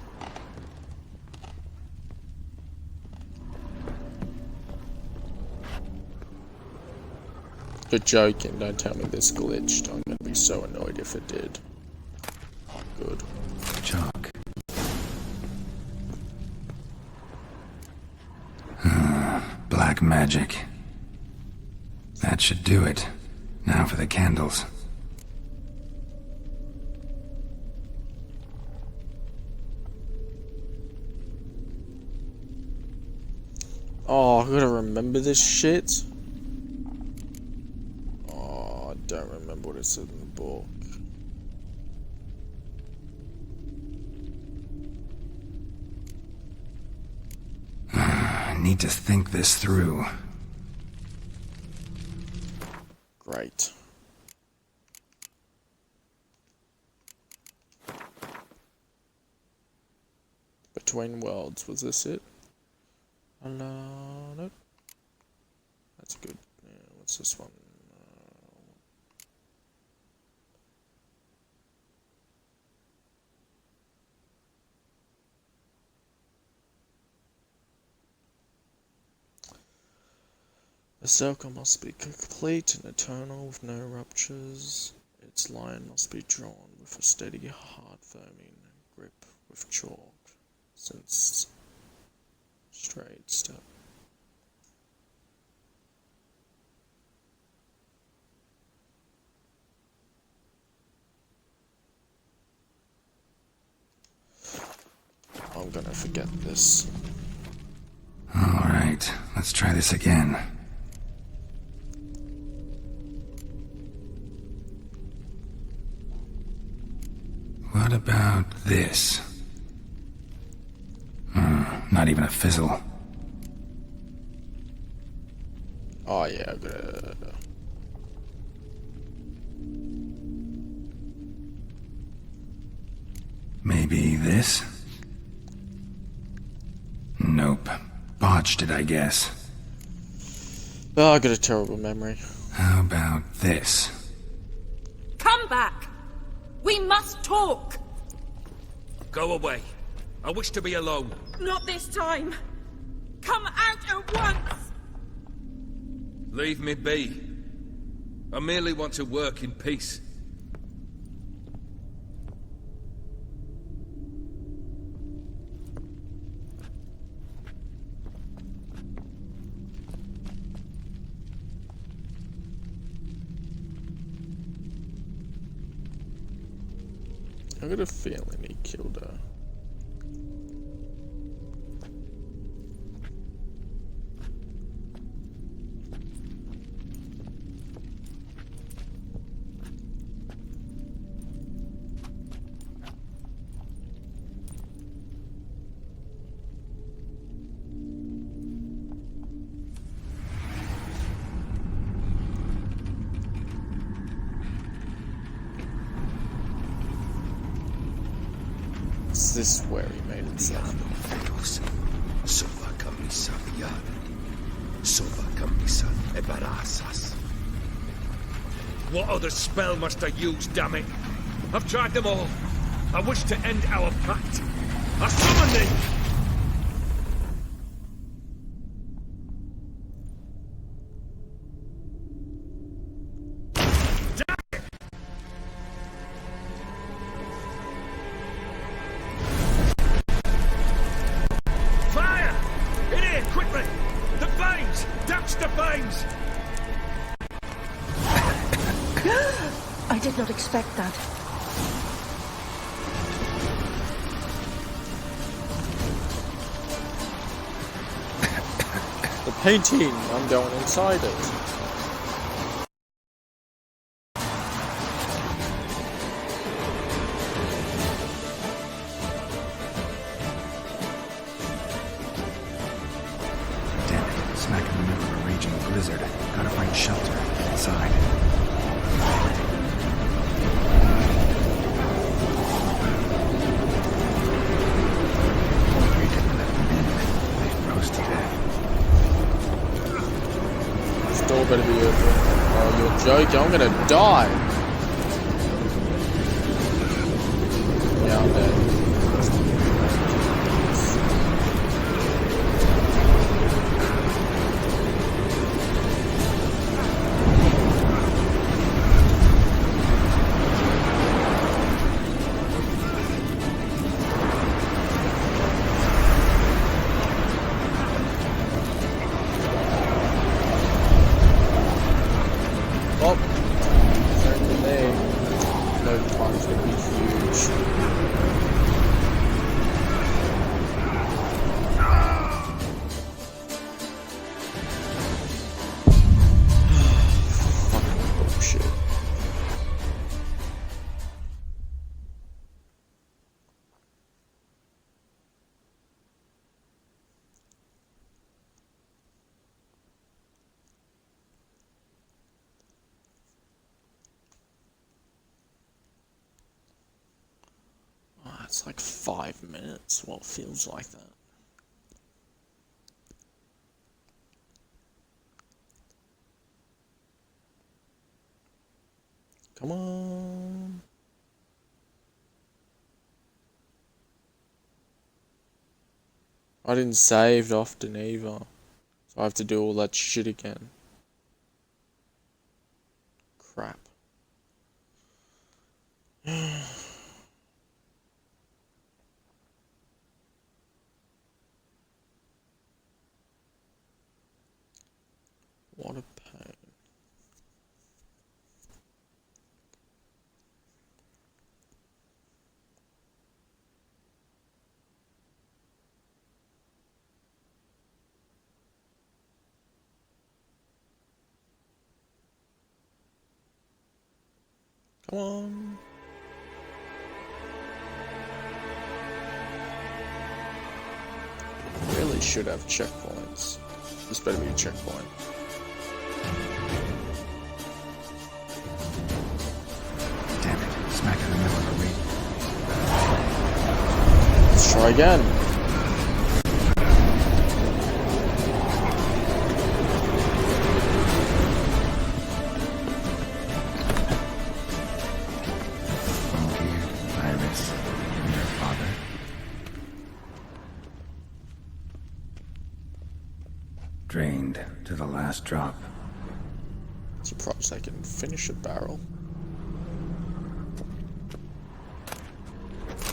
You're joking. Don't tell me this glitched. I'm gonna be so annoyed if it did. Good. Chalk. Black magic. That should do it. Now for the candles. Oh, I gotta remember this shit. Oh, I don't remember what it said in the book. I need to think this through. Great. Between Worlds, was this it? Hello, nope. That's good. Yeah, what's this one? The circle must be complete and eternal with no ruptures. Its line must be drawn with a steady, hard firming grip with chalk, since straight step. I'm gonna forget this. Alright, let's try this again. What about this? Not even a fizzle. Oh yeah, I gotta... Maybe this? Nope. botched it, I guess. Oh, I got a terrible memory. How about this? Come back! We must talk! Go away. I wish to be alone. Not this time! Come out at once! Leave me be. I merely want to work in peace. I got a feeling he killed her. Is this where he made himself? What other spell must I use, damn it? I've tried them all. I wish to end our pact. I summon thee! I did not expect that. The painting! I'm going inside it. Damn it, smack in the middle of a raging blizzard. Gotta find shelter inside. Door better be open. Oh, you're joking. I'm gonna die. Yeah, I'm dead. It's like 5 minutes. Well, it feels like that. Come on. I didn't save often either. So I have to do all that shit again. Crap. What a pain. Come on. Really should have checkpoints. This better be a checkpoint. Damn it, smack in the middle of the ring. Let's try again. Drained to the last drop. Surprised I can finish a barrel.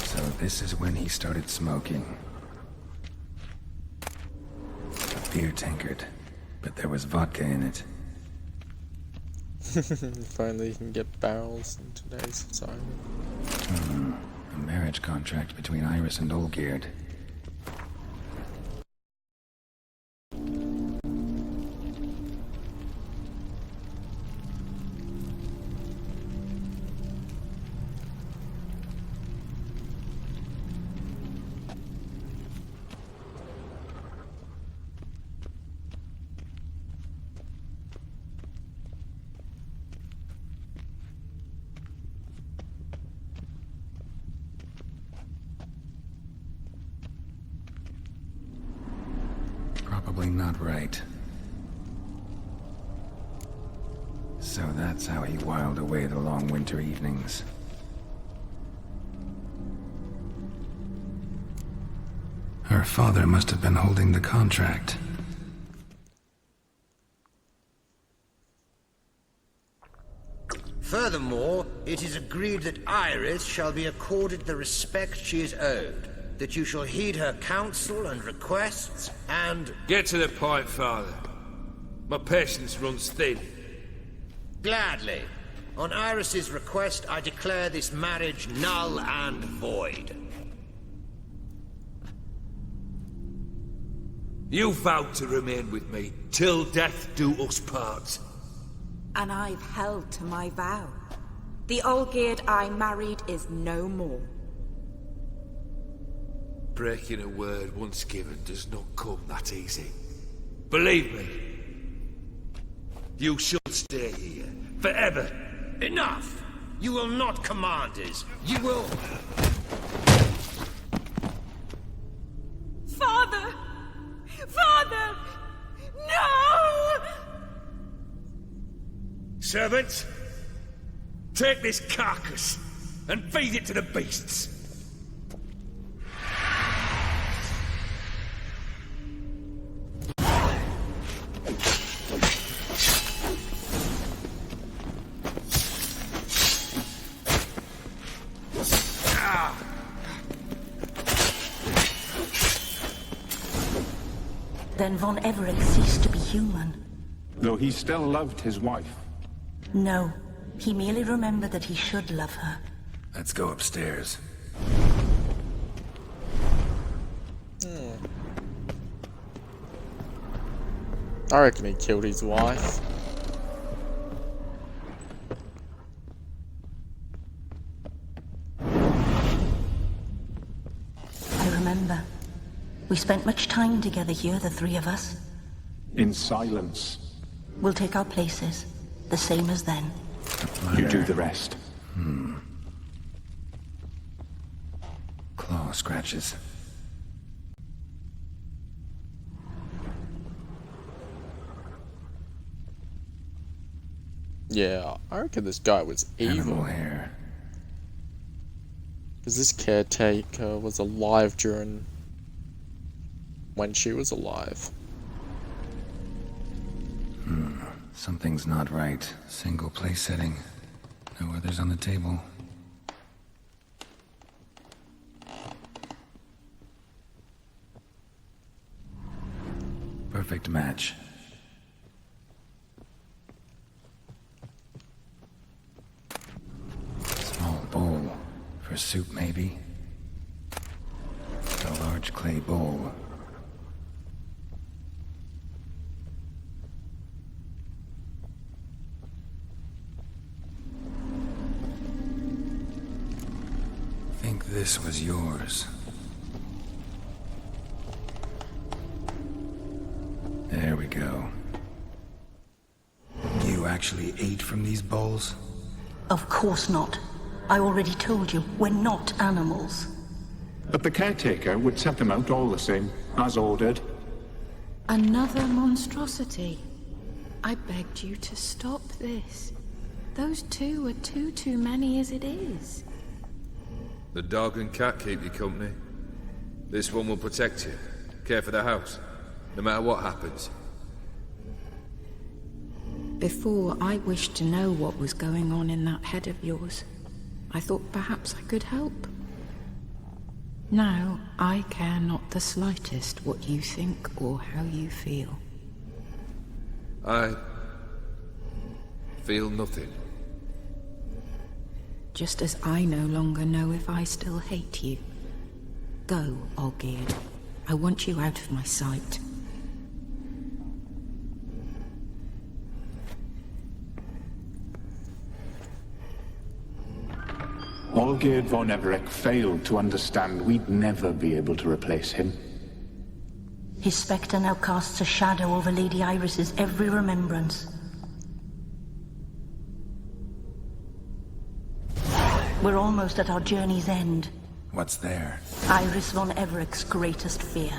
So this is when he started smoking. A beer tankard, but there was vodka in it. Finally, you can get barrels in today's society. A marriage contract between Iris and Olgierd. Probably not right. So that's how he whiled away the long winter evenings. Her father must have been holding the contract. Furthermore, it is agreed that Iris shall be accorded the respect she is owed, that you shall heed her counsel and requests, and... Get to the point, Father. My patience runs thin. Gladly. On Iris's request, I declare this marriage null and void. You vowed to remain with me till death do us part. And I've held to my vow. The Olgierd I married is no more. Breaking a word once given does not come that easy. Believe me. You shall stay here, forever. Enough! You will not command us. You will... Father! Father! No! Servants, take this carcass and feed it to the beasts. Then Von Everett ceased to be human. Though he still loved his wife. No, he merely remembered that he should love her. Let's go upstairs. I reckon he killed his wife. I remember. We spent much time together here, the three of us. In silence. We'll take our places, the same as then. You do the rest. Claw scratches. Yeah, I reckon this guy was Animal evil. hair. Because this caretaker was alive during... when she was alive. Something's not right. Single place setting. No others on the table. Perfect match. Small bowl. For soup, maybe? A large clay bowl. Think this was yours. There we go. You actually ate from these bowls? Of course not. I already told you, we're not animals. But the caretaker would set them out all the same, as ordered. Another monstrosity. I begged you to stop this. Those two are too many as it is. The dog and cat keep you company. This one will protect you, care for the house, no matter what happens. Before, I wished to know what was going on in that head of yours. I thought perhaps I could help. Now, I care not the slightest what you think or how you feel. I feel nothing. Just as I no longer know if I still hate you. Go, Olgierd. I want you out of my sight. Olgierd von Everec failed to understand we'd never be able to replace him. His spectre now casts a shadow over Lady Iris's every remembrance. We're almost at our journey's end. What's there? Iris von Everec's greatest fear.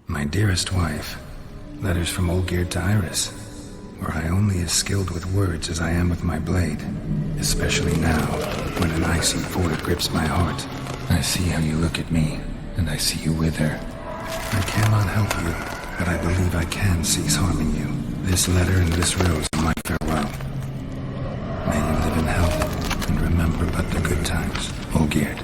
My dearest wife, letters from Olgierd to Iris. Were I only as skilled with words as I am with my blade, especially now, when an icy void grips my heart. I see how you look at me, and I see you wither. I cannot help you, but I believe I can cease harming you. This letter and this rose are my farewell. May you live in health, and remember but the good times, Olgierd.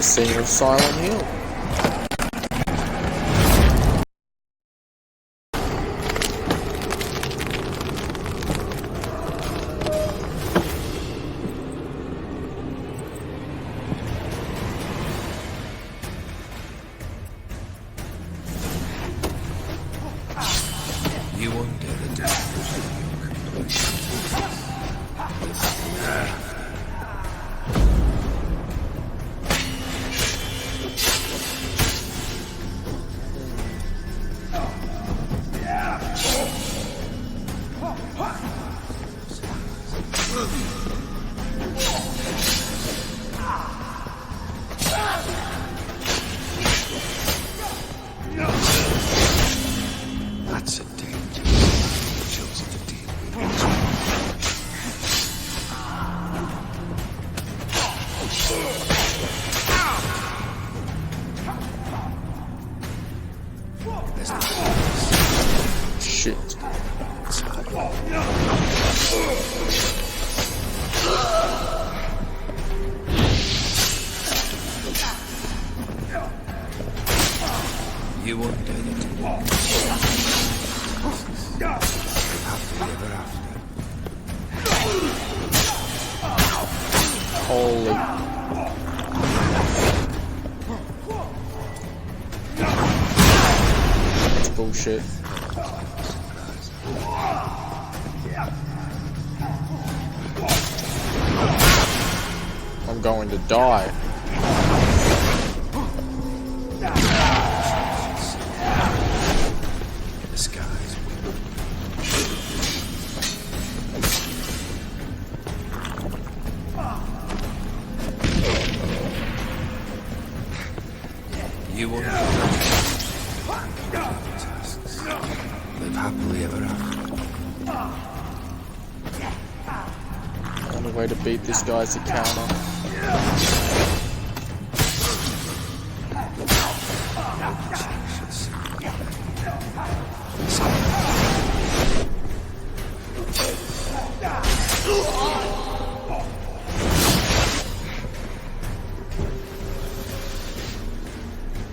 Scene of Silent Hill. You undid the death. That's a danger. Shows the deep. Shit. You undid it. Happily ever after. Holy. That's bullshit. I'm going to die. The skies will. You will live happily ever after. The only way to beat this guy is to counter.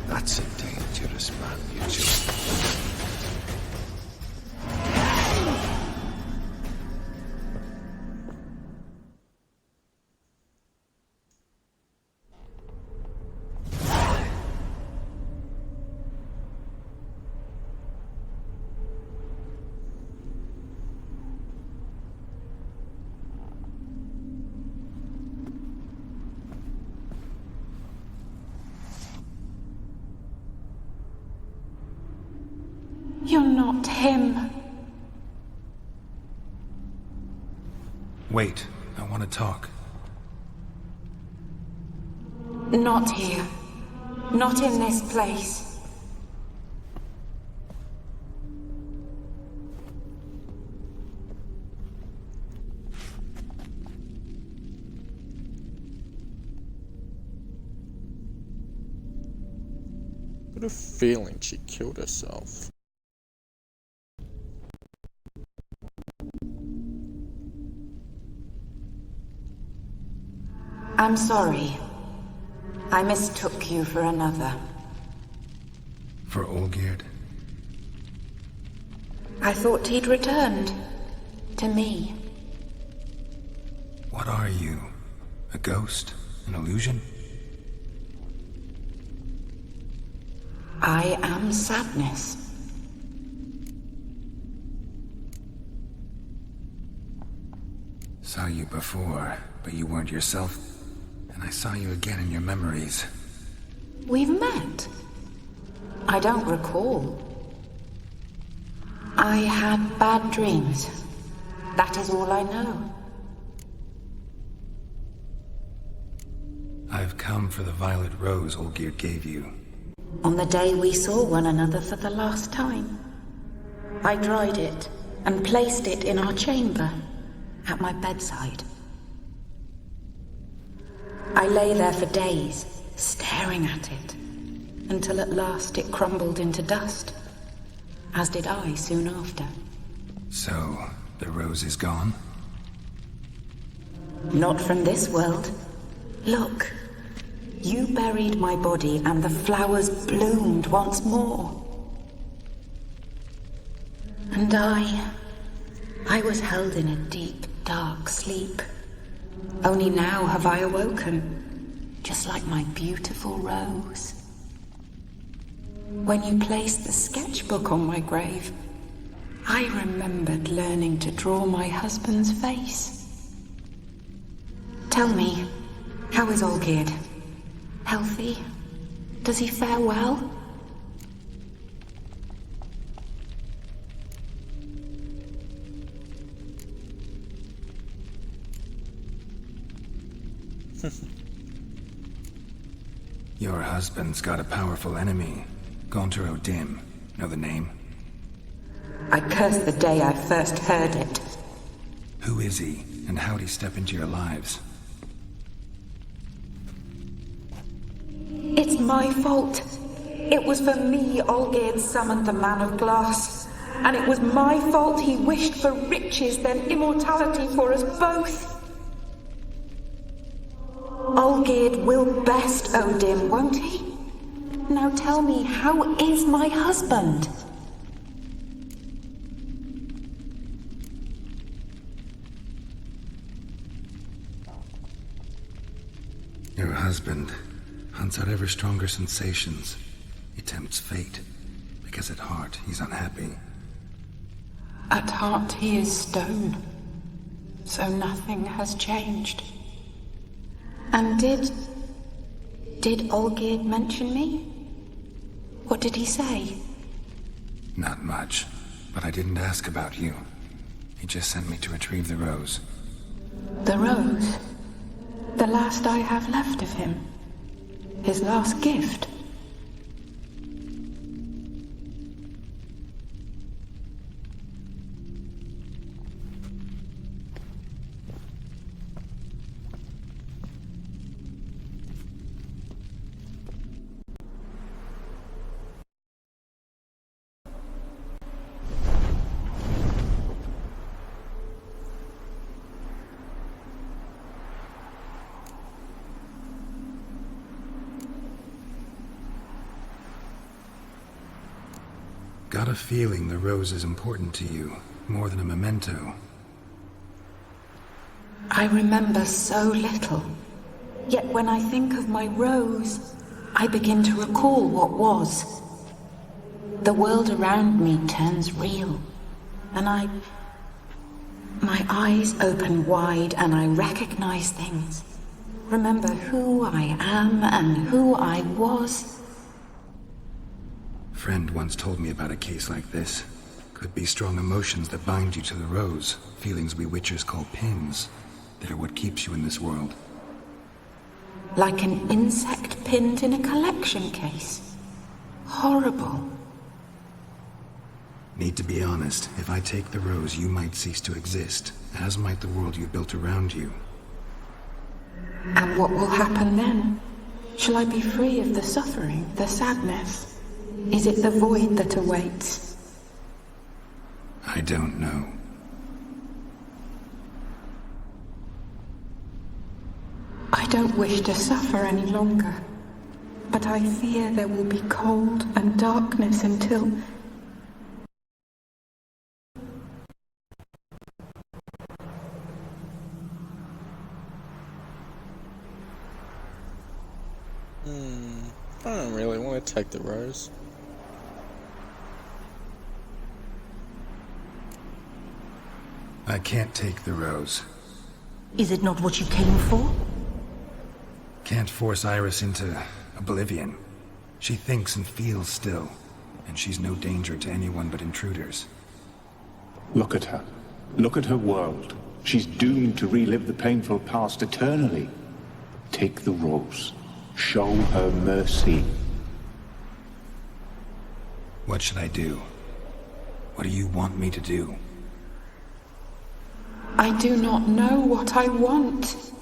That's a dangerous man you chose. You're not him. Wait, I want to talk. Not here. Not in this place. I got a feeling she killed herself. I'm sorry. I mistook you for another. For Olgierd? I thought he'd returned. To me. What are you? A ghost? An illusion? I am sadness. Saw you before, but you weren't yourself. And I saw you again in your memories. We've met. I don't recall. I had bad dreams. That is all I know. I've come for the violet rose Olgierd gave you. On the day we saw one another for the last time, I dried it and placed it in our chamber, at my bedside. I lay there for days, staring at it, until at last it crumbled into dust, as did I soon after. So, the rose is gone? Not from this world. Look, you buried my body and the flowers bloomed once more. And I was held in a deep, dark sleep. Only now have I awoken, just like my beautiful rose. When you placed the sketchbook on my grave, I remembered learning to draw my husband's face. Tell me, how is Olgierd? Healthy? Does he fare well? Your husband's got a powerful enemy. Gaunter O'Dim. Know the name? I curse the day I first heard it. Who is he, and how'd he step into your lives? It's my fault. It was for me Olgierd summoned the Man of Glass. And it was my fault he wished for riches, then immortality for us both. Olgierd will best O'Dim, won't he? Now tell me, how is my husband? Your husband hunts out ever stronger sensations. He tempts fate, because at heart he's unhappy. At heart he is stone, so nothing has changed. And did Olgierd mention me? What did he say? Not much, but I didn't ask about you. He just sent me to retrieve the rose. The rose? The last I have left of him? His last gift? Got a feeling the rose is important to you, more than a memento. I remember so little. Yet when I think of my rose, I begin to recall what was. The world around me turns real, and my eyes open wide and I recognize things. Remember who I am and who I was. Friend once told me about a case like this. Could be strong emotions that bind you to the rose, feelings we witchers call pins. They're what keeps you in this world. Like an insect pinned in a collection case. Horrible. Need to be honest, if I take the rose, you might cease to exist, as might the world you built around you. And what will happen then? Shall I be free of the suffering, the sadness? Is it the void that awaits? I don't know. I don't wish to suffer any longer, but I fear there will be cold and darkness until... I don't really want to take the rose. I can't take the rose. Is it not what you came for? Can't force Iris into oblivion. She thinks and feels still, and she's no danger to anyone but intruders. Look at her. Look at her world. She's doomed to relive the painful past eternally. Take the rose. Show her mercy. What should I do? What do you want me to do? I do not know what I want.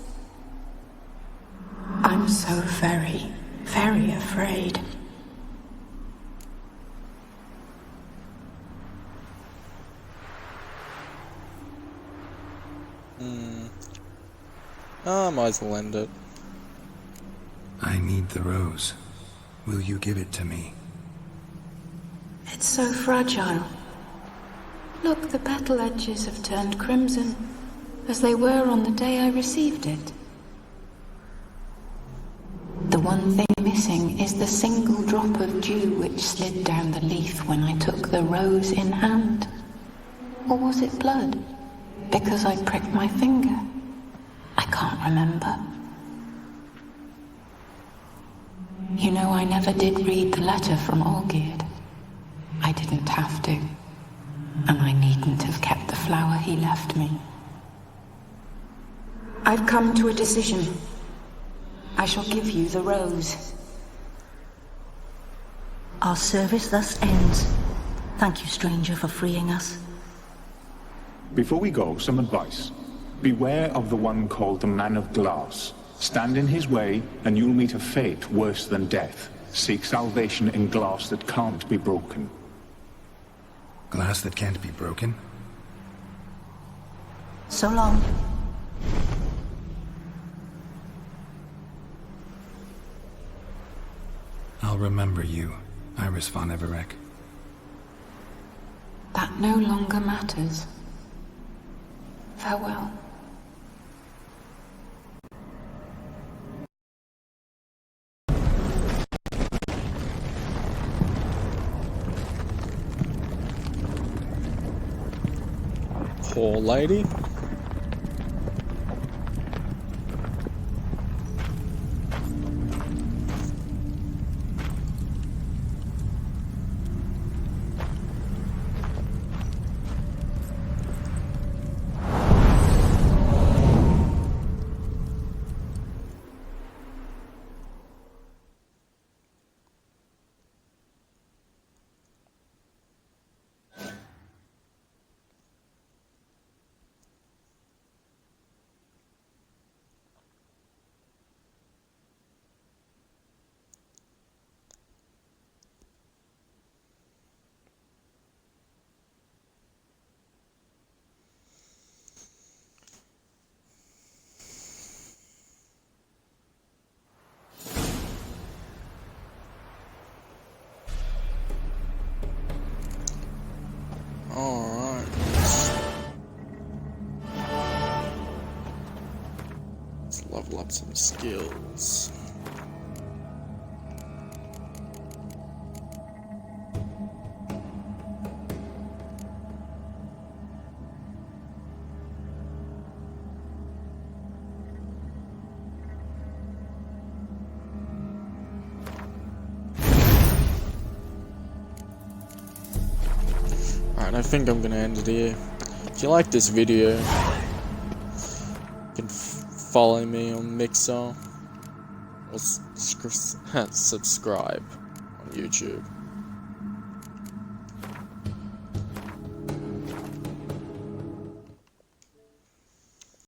I'm so very, very afraid. I might as well end it. I need the rose. Will you give it to me? It's so fragile. Look, the petal edges have turned crimson, as they were on the day I received it. The one thing missing is the single drop of dew which slid down the leaf when I took the rose in hand. Or was it blood? Because I pricked my finger. I can't remember. You know, I never did read the letter from Olgierd. I didn't have to. And I needn't have kept the flower he left me. I've come to a decision. I shall give you the rose. Our service thus ends. Thank you, stranger, for freeing us. Before we go, some advice. Beware of the one called the Man of Glass. Stand in his way, and you'll meet a fate worse than death. Seek salvation in glass that can't be broken. Glass that can't be broken? So long. I'll remember you, Iris von Everec. That no longer matters. Farewell. Poor lady. Alright. Let's level up some skills. Alright, I think I'm gonna end it here. If you like this video, you can follow me on Mixer or subscribe on YouTube.